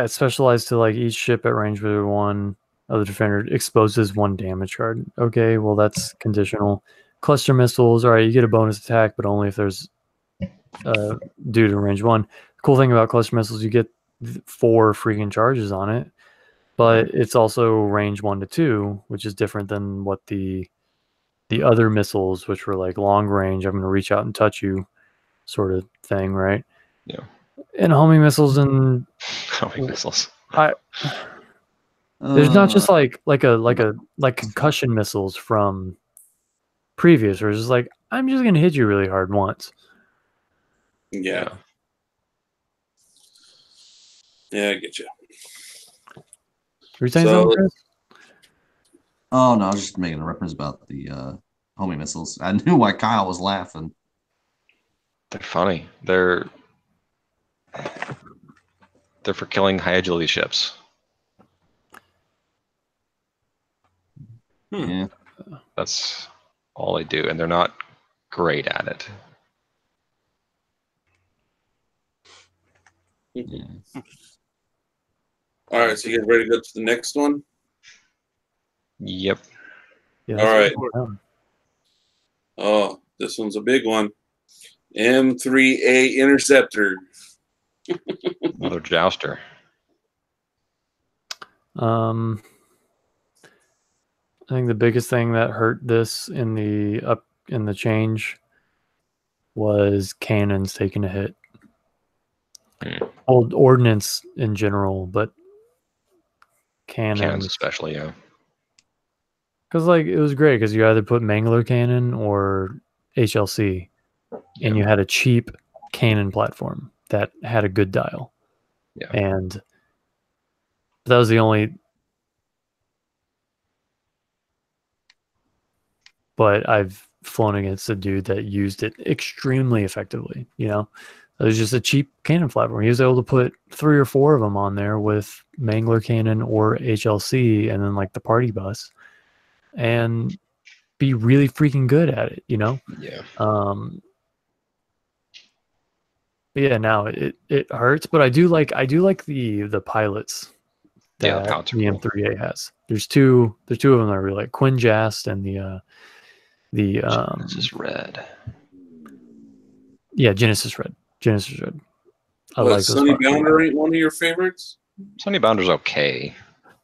specialized to like each ship at range 1 of the defender exposes 1 damage card. Okay, well that's conditional. Cluster missiles, all right, you get a bonus attack, but only if there's due to range 1. The cool thing about cluster missiles, you get 4 freaking charges on it, but it's also range 1 to 2, which is different than what the other missiles, which were like long range. I'm going to reach out and touch you, sort of thing, right? Yeah. And homing missiles and homing missiles. There's not just like concussion missiles from previous, where it's just like I'm just going to hit you really hard once. Yeah. Yeah, I get you. Were you saying something, Chris? Oh no, I was just making a reference about the homing missiles. I knew why Kyle was laughing. They're funny. They're for killing high agility ships. Yeah. That's all they do, and they're not great at it. Yeah. All right, so you guys ready to go to the next one? Yep. Yeah, all right. Oh, this one's a big one. M3A Interceptor. Another jouster. I think the biggest thing that hurt this in the change was cannons taking a hit. Old ordnance in general, but cannons especially, yeah. Because like it was great because you either put Mangler cannon or HLC, and you had a cheap cannon platform that had a good dial. Yeah, and that was the only. But I've flown against a dude that used it extremely effectively. You know, it was just a cheap cannon platform. He was able to put 3 or 4 of them on there with Mangler cannon or HLC, and then like the party bus, and be really freaking good at it. You know. Yeah. Yeah. Now it hurts, but I do like the pilots that the M3A has. There's two of them that are really like Quinn Jast and the Genesis Red. Yeah, Genesis Red. I like those. Sunny Bounder ain't one of your favorites? Sunny Bounder's okay.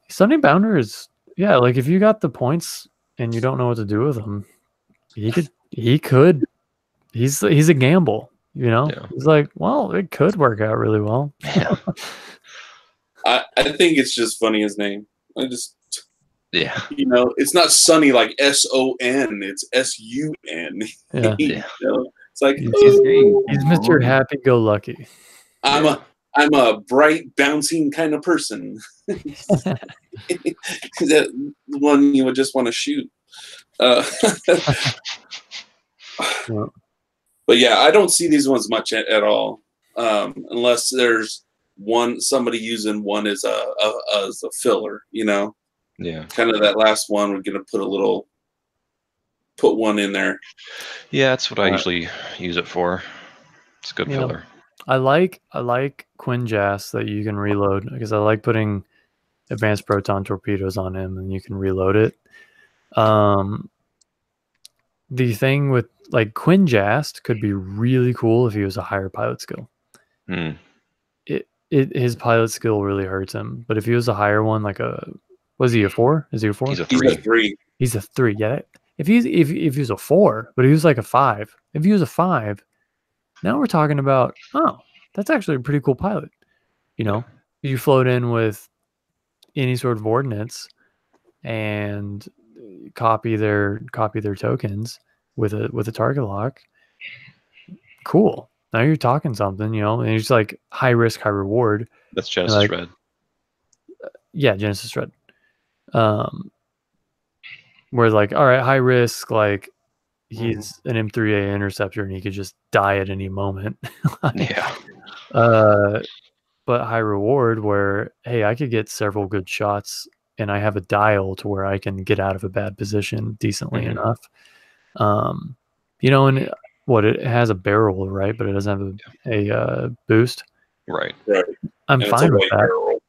Sunny Bounder is like if you got the points and you don't know what to do with them, he's a gamble, you know? Yeah. He's like, well, it could work out really well. Yeah. I think it's just funny his name. Yeah. You know, it's not Sunny like SON, it's SUN. Yeah. You know? It's like he's Mr. Happy Go Lucky. I'm I'm a bright, bouncing kind of person. That one you would just want to shoot. But yeah, I don't see these ones much at all, unless there's somebody using one as a filler. Yeah. Kind of that last one. We're gonna put one in there. Yeah, that's what I usually use it for. It's a good filler. I like Quinjas that you can reload because I like putting advanced proton torpedoes on him and you can reload it. The thing with like Quinjast could be really cool if he was a higher pilot skill. His pilot skill really hurts him, but if he was a higher one, was he a 4? Is he a 4? He's a 3. He's a 3. Yeah. If he was a 4, but he was like a 5. If he was a 5, now we're talking about, that's actually a pretty cool pilot. You float in with any sort of ordnance and copy their tokens with a target lock. Cool. Now you're talking something, and it's like high risk, high reward. That's Genesis Red. Yeah, Genesis Red. Where like, all right, high risk, like he's an M3A interceptor and he could just die at any moment. Yeah. But high reward where, hey, I could get several good shots and I have a dial to where I can get out of a bad position decently enough. And it has a barrel, right? But it doesn't have a boost. Right. I'm fine with that. Barrel.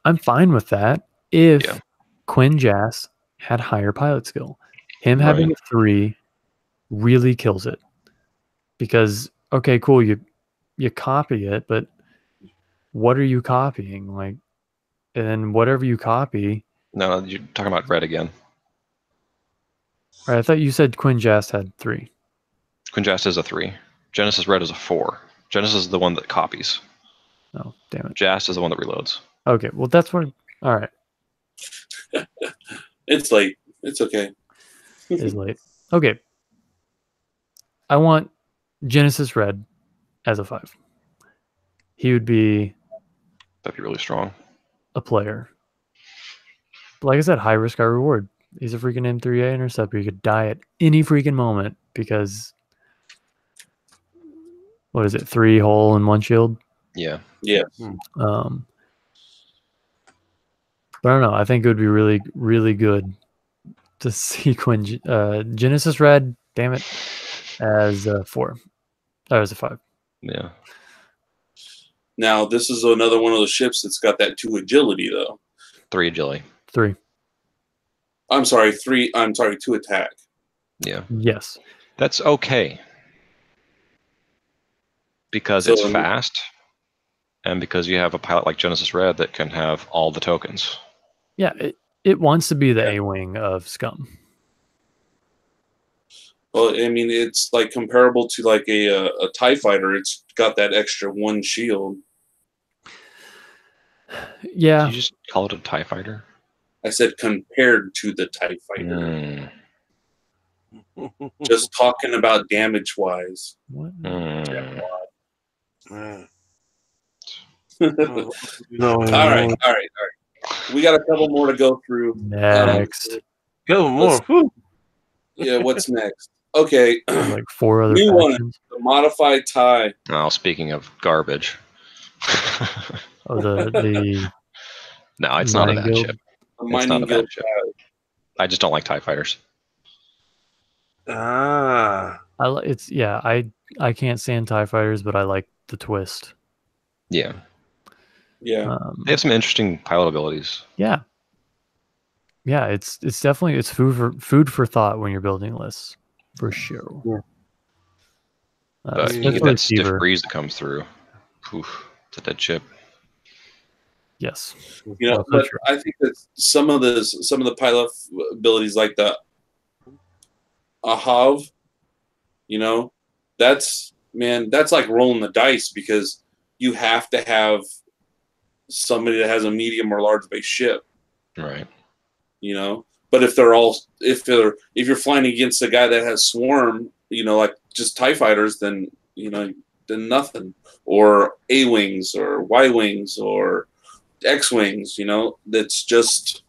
I'm fine with that if Quinjas had higher pilot skill. Him having a 3 really kills it. Because, okay, cool, you copy it, but what are you copying? Like, and whatever you copy. No, you're talking about Red again. Right, I thought you said Quinjas had 3. Quinjas is a 3. Genesis Red is a 4. Genesis is the one that copies. Oh, damn it. Jast is the one that reloads. Okay, well, that's what. All right. It's late. It's okay. It's late. Okay. I want Genesis Red as a 5. He would be. That'd be really strong. A player. But like I said, high risk, high reward. He's a freaking M3A interceptor. He could die at any freaking moment because. What is it? 3 hull and 1 shield? Yeah. But I don't know. I think it would be really, really good to see Genesis Red, damn it, as a 4. Or as a 5. Yeah. Now, this is another one of those ships that's got that 2 agility, though. 3 agility. 3. I'm sorry, 3. I'm sorry, 2 attack. Yeah. Yes. That's okay. Because it's fast, and because you have a pilot like Genesis Red that can have all the tokens. Yeah, it wants to be the A-wing of Scum. Well, I mean, it's like comparable to like a TIE fighter. It's got that extra 1 shield. Yeah. Did you just call it a TIE fighter? I said compared to the TIE fighter. Just talking about damage-wise. What? All right. We got a couple more to go through. Next. Couple more. Yeah, what's next? Okay. Like 4 other new factions. one. The modified TIE. Oh, speaking of garbage. Oh, the No, it's not a bad ship. The It's mining not a guild bad ship. I just don't like TIE fighters. Ah. I can't stand TIE fighters, but I like the twist. Yeah. Yeah. They have some interesting pilot abilities. Yeah. Yeah, it's definitely food for thought when you're building lists, for sure. Yeah. But you get that stiff breeze that comes through. Oof, it's a dead ship. Yes. But I think that some of the pilot abilities like the Ahav, that's like rolling the dice because you have to have somebody that has a medium or large base ship. Right. But if you're flying against a guy that has swarm, like just TIE fighters, then than nothing, or A wings or Y wings or X wings. You know, that's just.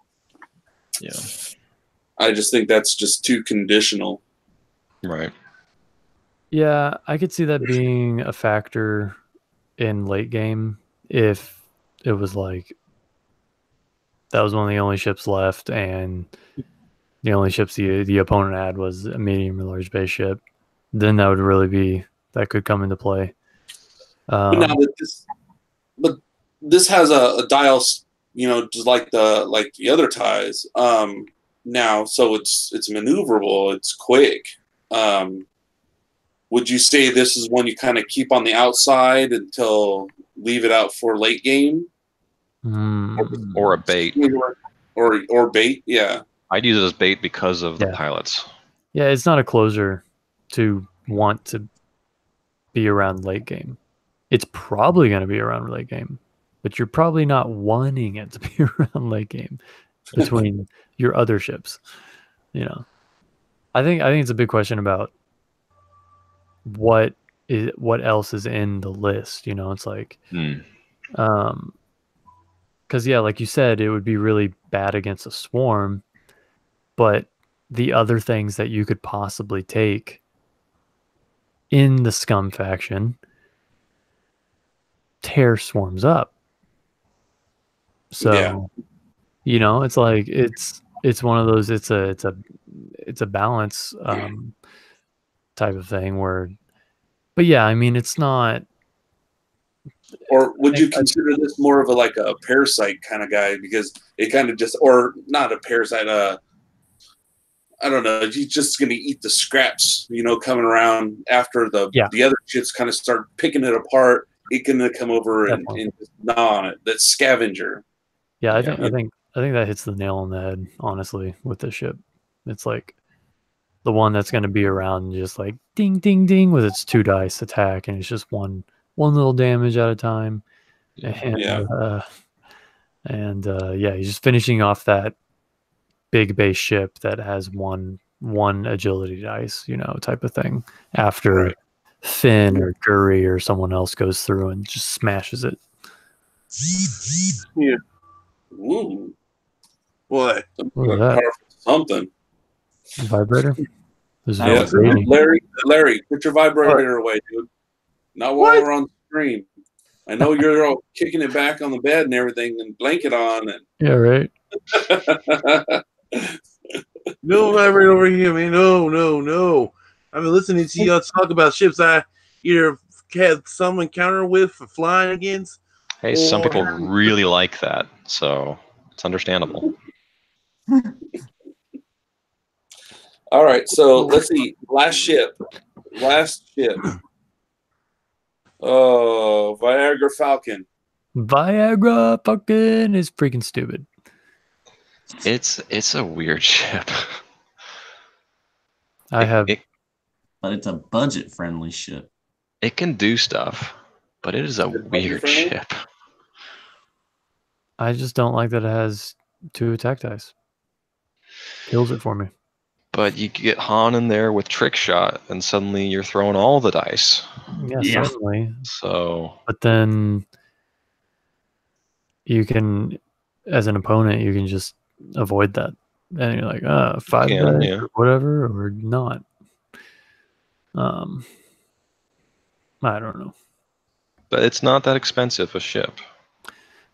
Yeah. I just think that's just too conditional. Right. Yeah, I could see that being a factor in late game if it was like that was one of the only ships left, and the only ships the opponent had was a medium or large base ship. Then that would really be that could come into play. But now that this has a dial, you know, just like the other ties. Now, so it's maneuverable. It's quick. Would you say this is one you kind of keep on the outside until leave it out for late game? Or a bait. Or bait, yeah. I'd use it as bait because of the Yeah. pilots. Yeah, it's not a closer to want to be around late game. It's probably going to be around late game, but you're probably not wanting it to be around late game between your other ships. You know, I think it's a big question about what else is in the list. You know, it's like, because yeah, like you said, it would be really bad against a swarm, but the other things that you could possibly take in the Scum faction tear swarms up. So, Yeah. you know, it's like it's one of those. It's a balance type of thing where, but yeah, I mean, it's not. Or would you consider this more of a parasite kind of guy, because it kind of just, or not a parasite, I don't know, he's just going to eat the scraps, you know, coming around after the other shits kind of start picking it apart. It can come over and just gnaw on it. That scavenger. Yeah, I think that hits the nail on the head, honestly, with this ship. It's like the one that's going to be around just like ding, ding, ding with its 2 dice attack, and it's just one little damage at a time. And he's just finishing off that big base ship that has one agility dice, you know, type of thing. After Finn or Guri or someone else goes through and just smashes it. Yeah. Ooh. What? What was that? Something. Vibrator? Yeah. Larry, put your vibrator away, dude. Not while we're on the screen. I know you're all kicking it back on the bed and everything and blanket on. And yeah, right. No vibrator over here, man. No. I've been listening to y'all talk about ships I either had some encounter with for flying against. Hey, some people really like that, so it's understandable. All right, so let's see. Last ship. Oh, Viagra Falcon. Viagra fucking is freaking stupid. It's a weird ship. But it's a budget-friendly ship. It can do stuff, but it is a weird ship. I just don't like that it has 2 attack dice. Kills it for me. But you get Han in there with trick shot, and suddenly you're throwing all the dice. Yeah, certainly. So, but then you can, as an opponent, you can just avoid that, and you're like, 5 dice or whatever, or not. I don't know. But it's not that expensive a ship.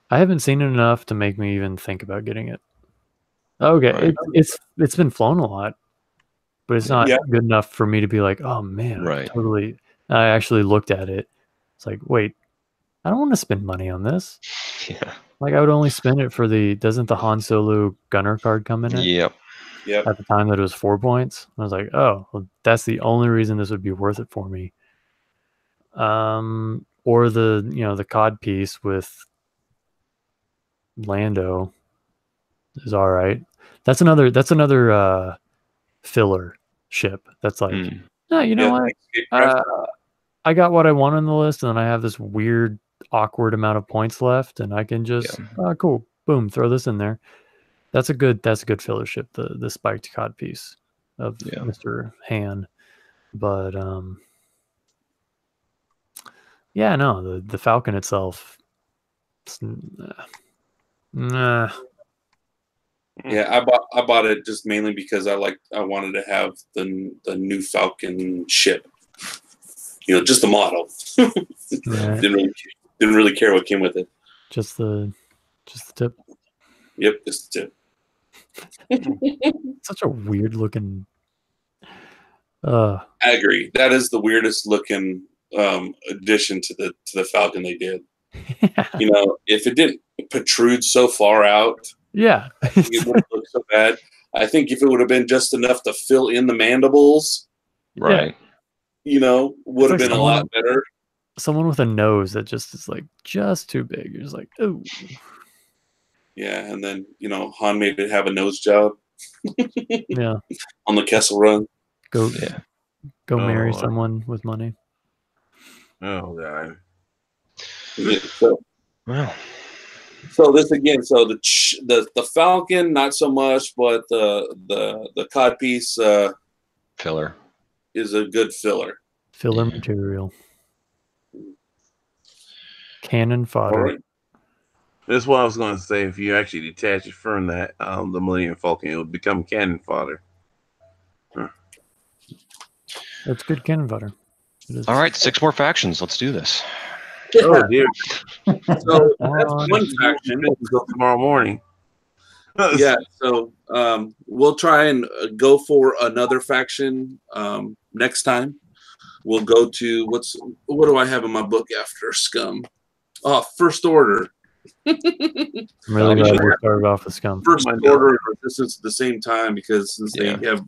I haven't seen it enough to make me even think about getting it. Okay, right. It's been flown a lot, but it's not good enough for me to be like, oh man, totally. I actually looked at it. It's like, wait, I don't want to spend money on this. Yeah. Like I would only spend it for doesn't the Han Solo gunner card come in it? Yep. At the time that it was 4 points. I was like, oh, well, that's the only reason this would be worth it for me. Or the COD piece with Lando is all right. That's another filler ship. That's like, you know what? I got what I want on the list, and then I have this weird, awkward amount of points left, and I can just cool, boom, throw this in there. That's a good filler ship. The spiked COD piece of Mr. Han, but Yeah, no, the Falcon itself. Nah. Yeah, I bought it just mainly because I wanted to have the new Falcon ship. Just the model. Right. Didn't really care what came with it. Just the tip. Yep, just the tip. Such a weird looking. I agree. That is the weirdest looking addition to the Falcon they did. If it didn't protrude so far out, yeah, it wouldn't look so bad. I think if it would have been just enough to fill in the mandibles, Right. Would have been a lot better. Someone with a nose that just is like just too big. You're just like, oh. Yeah, and then Han made it have a nose job. Yeah. On the Kessel Run. Go marry someone with money. Oh god. Yeah, Well. So this again. So the Falcon, not so much, but the codpiece filler is a good filler. Filler material. Cannon fodder. All right. That's what I was going to say. If you actually detach it from that, the Millennium Falcon, it would become cannon fodder. That's good cannon fodder. All right, 6 more factions. Let's do this. Yeah. Oh dear! So that's one faction. Until tomorrow morning. Yeah. So we'll try and go for another faction next time. We'll go to what do I have in my book after Scum? Oh, First Order. I'm really glad we started off with Scum. First Order and Resistance at the same time because since they have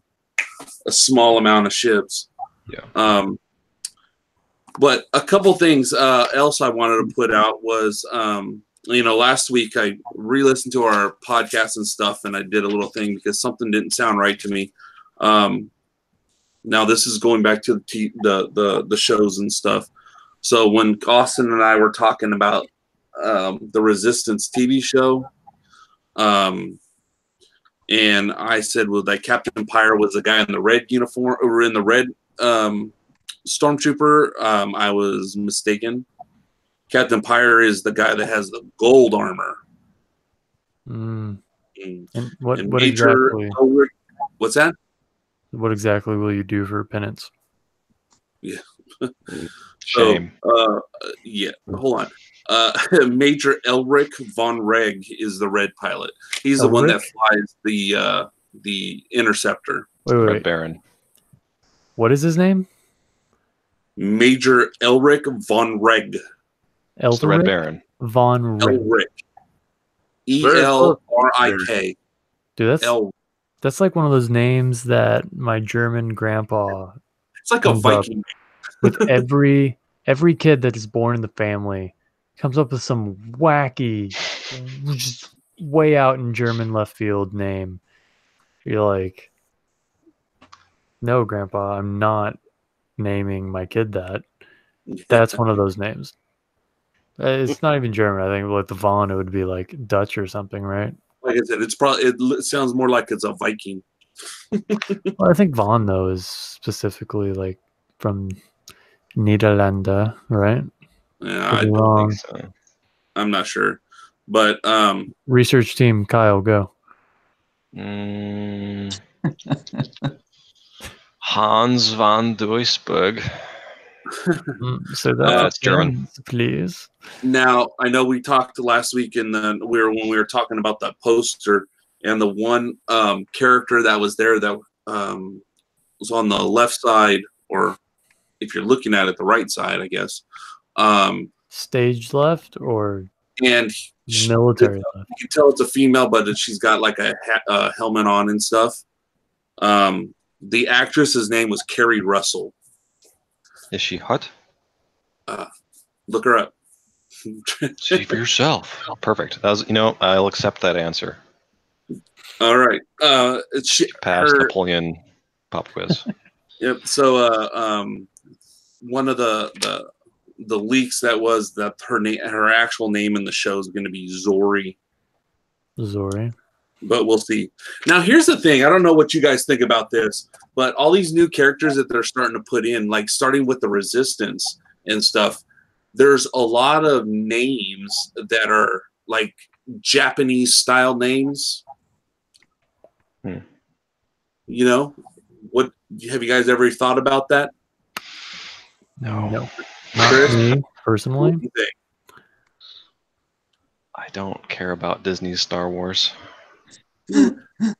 a small amount of ships. Yeah. But a couple things else I wanted to put out was, last week I re-listened to our podcast and stuff, and I did a little thing because something didn't sound right to me. Now this is going back to the shows and stuff. So when Austin and I were talking about the Resistance TV show, and I said, well, that Captain Pyre was the guy in the red uniform, or in the red Stormtrooper. I was mistaken. Captain Pyre is the guy that has the gold armor. And what Major exactly? Elric, what's that? What exactly will you do for penance? Yeah. Shame. Yeah. Hold on. Major Elric von Reg is the red pilot. He's the one that flies the interceptor. Wait. Red Baron. What is his name? Major Elric von Reg. It's the Red Baron. Von Reg. Elric. ELRIK. Dude, that's like one of those names that my German grandpa. It's like a Viking. With every kid that is born in the family comes up with some wacky, just way out in German left field name. You're like, no, Grandpa, I'm not naming my kid that. That's one of those names. It's not even German. I think like the Von, it would be like Dutch or something, right? Like I said, it sounds more like it's a Viking. Well, I think Von though is specifically like from Nederlanden, right? Yeah, I don't think so. I'm not sure, but research team Kyle, go. Hans van Duisburg. So that's German, please. Now I know we talked last week when we were talking about that poster and the one character that was there that was on the left side, or if you're looking at it, the right side, I guess. Stage left or and military left. You can tell it's a female, but she's got like a helmet on and stuff. The actress's name was Carrie Russell. Is she hot? Look her up. See for yourself. Perfect. That was, I'll accept that answer. All right. Passed Napoleon pop quiz. Yep. So one of the leaks that was that her actual name in the show is going to be Zori. But we'll see. Now, here's the thing. I don't know what you guys think about this, but all these new characters that they're starting to put in, like starting with the Resistance and stuff, there's a lot of names that are like Japanese style names. You know, what have you guys ever thought about that? No, not me personally. What do you think? I don't care about Disney's Star Wars.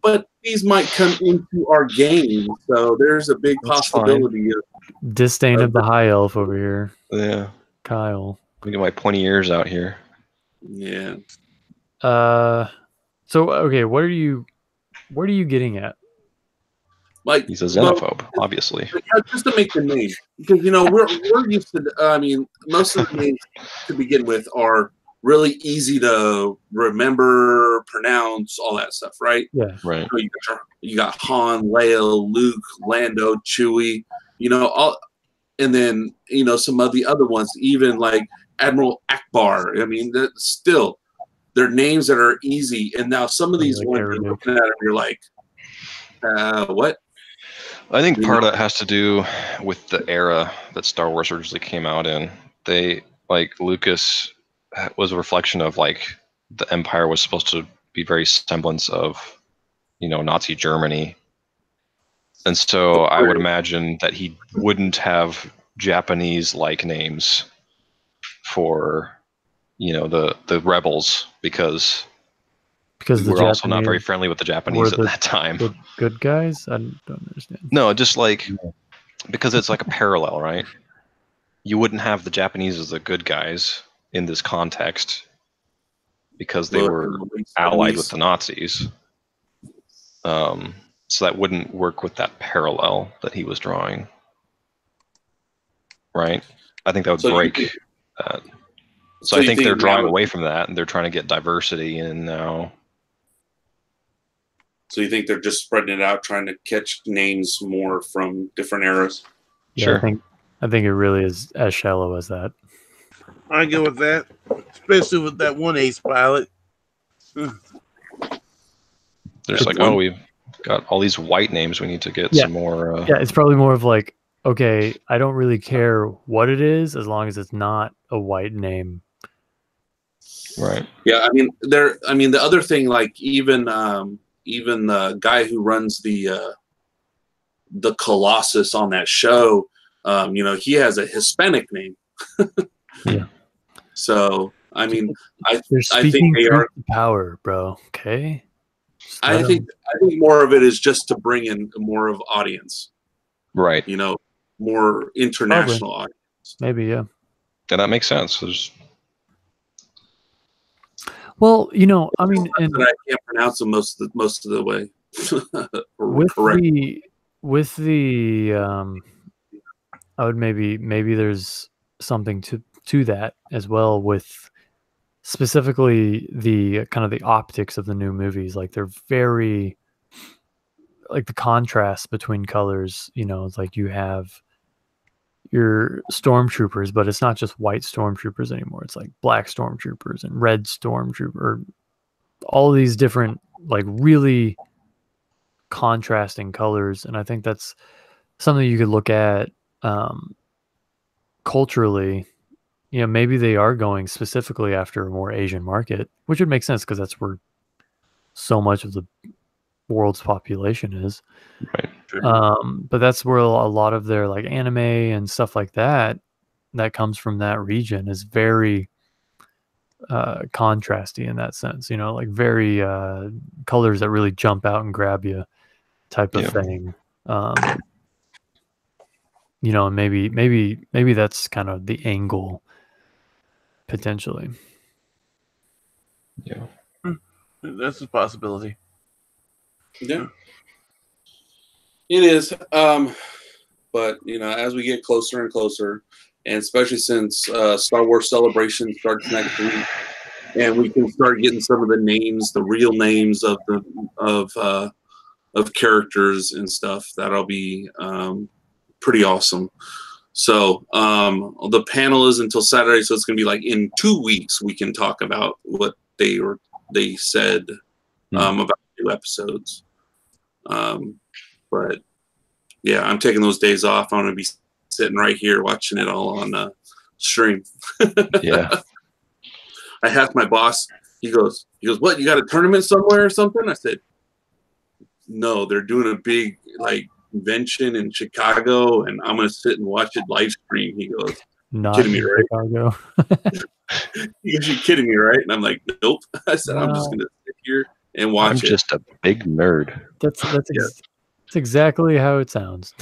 But these might come into our game, so there's a big That's possibility of Disdain of the high elf over here, Yeah. Kyle. Let me get my pointy ears out here. yeah. So okay, what are you getting at? Like He's a xenophobe, obviously. just to make the name, because we're used to. I mean, most of the names to begin with are really easy to remember, pronounce, all that stuff, right? Yeah. Right. You got Han, Leia, Luke, Lando, Chewie, all, and then some of the other ones, even like Admiral Akbar. I mean, they're names that are easy, and now some of these Like ones you're looking at them, you're like, what? I think part of that has to do with the era that Star Wars originally came out in. They, like, Lucas was a reflection of, like, the Empire was supposed to be very semblance of, Nazi Germany. And so I would imagine that he wouldn't have Japanese-like names for, the rebels because we're also not very friendly with the Japanese at that time. Good guys? I don't understand. No, just like because it's like a parallel, right? You wouldn't have the Japanese as the good guys in this context because they were allied with the Nazis. So that wouldn't work with that parallel that he was drawing, right? I think that would break that. So I think they're drawing away from that, and they're trying to get diversity in now. So you think they're just spreading it out, trying to catch names more from different eras? Yeah, Sure. I think it really is as shallow as that. I go with that, especially with that one ace pilot. They're just like, oh, we've got all these white names. We need to get some more. Yeah, it's probably more of like, okay, I don't really care what it is as long as it's not a white name. Right. Yeah, I mean, the other thing, like even the guy who runs the Colossus on that show, he has a Hispanic name. Yeah. So I mean, I think they are power, bro. Okay. I think more of it is just to bring in more of audience. Right. More international audience. Maybe, yeah. Yeah, that makes sense. Well, I mean, and I can't pronounce them most of the way. with the I would maybe there's something to that as well, with specifically the kind of the optics of the new movies. Like they're very, like the contrast between colors, it's like you have your stormtroopers, but it's not just white stormtroopers anymore. It's like black stormtroopers and red stormtrooper, all these different, like, really contrasting colors. And I think that's something you could look at culturally. Maybe they are going specifically after a more Asian market, which would make sense because that's where so much of the world's population is. Right. But that's where a lot of their like anime and stuff like that comes from that region is very contrasty in that sense, like very colors that really jump out and grab you type of thing. And maybe that's kind of the angle potentially. Yeah. That's a possibility. Yeah. It is. But as we get closer and closer, and especially since Star Wars Celebration starts next week, and we can start getting some of the names, the real names of characters and stuff, that'll be pretty awesome. So the panel is until Saturday, so it's going to be like in 2 weeks we can talk about what they said about new episodes. But yeah, I'm taking those days off. I'm going to be sitting right here watching it all on stream. Yeah. I asked my boss. He goes, what? You got a tournament somewhere or something? I said, no, they're doing a big like convention in Chicago, and I'm gonna sit and watch it live stream. He goes, Not kidding me, in right? Chicago. He goes, you kidding me, right? And I'm like, nope. I said, I'm just No. gonna sit here and watch I'm it. just a big nerd. That's exactly how it sounds.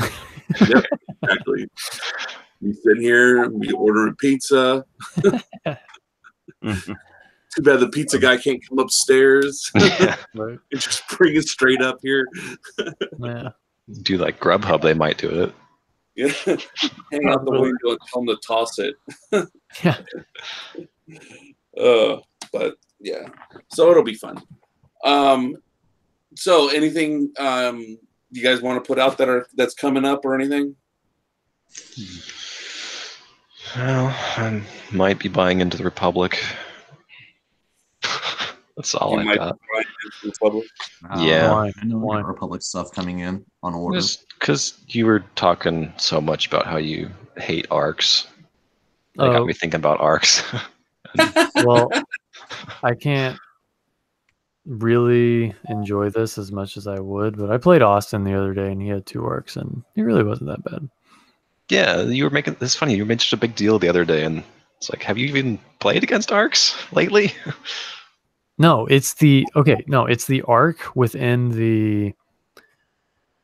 Yep, exactly. We sit here, we ordering pizza. Too bad the pizza guy can't come upstairs. Right. Just bring it straight up here. Yeah. Do like Grubhub, they might do it. Yeah. Hang out the window and tell them to toss it. Yeah. But yeah, so it'll be fun. So anything you guys want to put out that's coming up or anything? Well, I might be buying into the Republic. That's all I got. Yeah. I know we got Republic stuff coming in on order. Just because you were talking so much about how you hate arcs. That got me thinking about arcs. Well, I can't really enjoy this as much as I would, but I played Austin the other day and he had 2 arcs and he really wasn't that bad. Yeah, you were making it's funny, you made such a big deal the other day, and it's like, have you even played against arcs lately? No, it's the arc within the,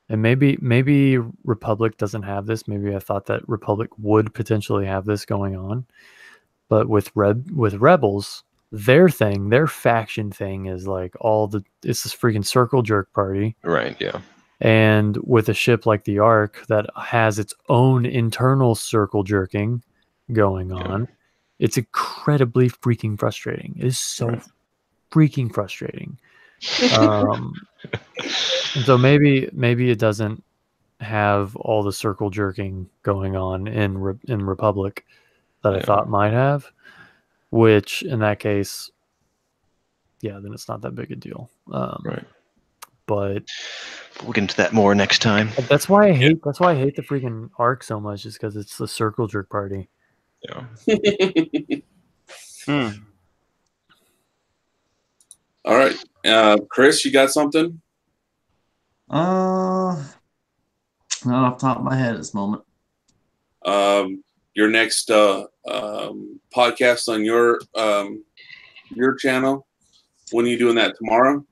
and maybe Republic doesn't have this. Maybe I thought that Republic would potentially have this going on, but with Rebels, their faction thing is like it's this freaking circle jerk party, Right? Yeah. and with a ship like the Ark that has its own internal circle jerking going on, it's incredibly freaking frustrating. It is so freaking frustrating. And so maybe it doesn't have all the circle jerking going on in Republic that I thought might have, which in that case, yeah, then it's not that big a deal. Right. But we'll get into that more next time. That's why I hate the freaking arc so much, is because it's the circle jerk party. Yeah. All right, Chris, you got something? Not off the top of my head at this moment. Your next podcast on your channel. When are you doing that? Tomorrow?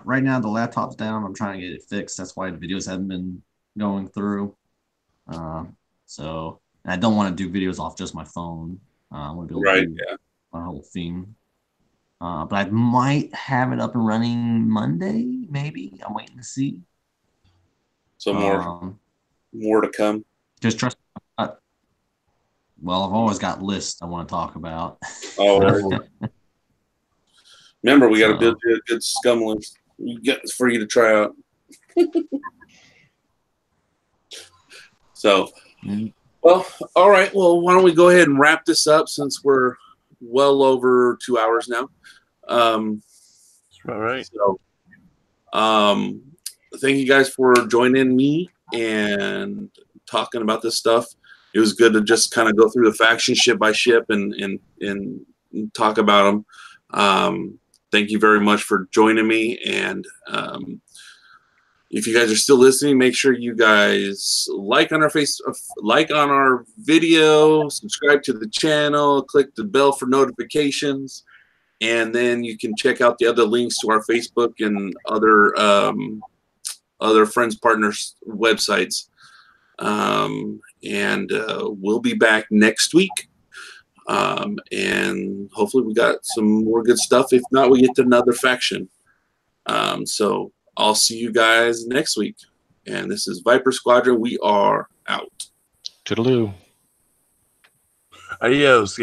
Right now the laptop's down. I'm trying to get it fixed. That's why the videos haven't been going through. So I don't want to do videos off just my phone. I want to be able to do my whole theme. But I might have it up and running Monday, maybe. I'm waiting to see. So more to come. Just trust. Well, I've always got lists I want to talk about. Oh, remember, we got to build you a good Scum list for you to try out. So, well, all right. Well, why don't we go ahead and wrap this up, since we're well over 2 hours now. All right. So, thank you guys for joining me and talking about this stuff. It was good to just kind of go through the faction ship by ship and talk about them. Thank you very much for joining me. And if you guys are still listening, make sure you guys like on our video, subscribe to the channel, click the bell for notifications, and then you can check out the other links to our Facebook and other friends, partners websites. And we'll be back next week. And hopefully we got some more good stuff. If not, we get to another faction. So I'll see you guys next week. And this is Viper Squadron. We are out. Toodaloo. Adios,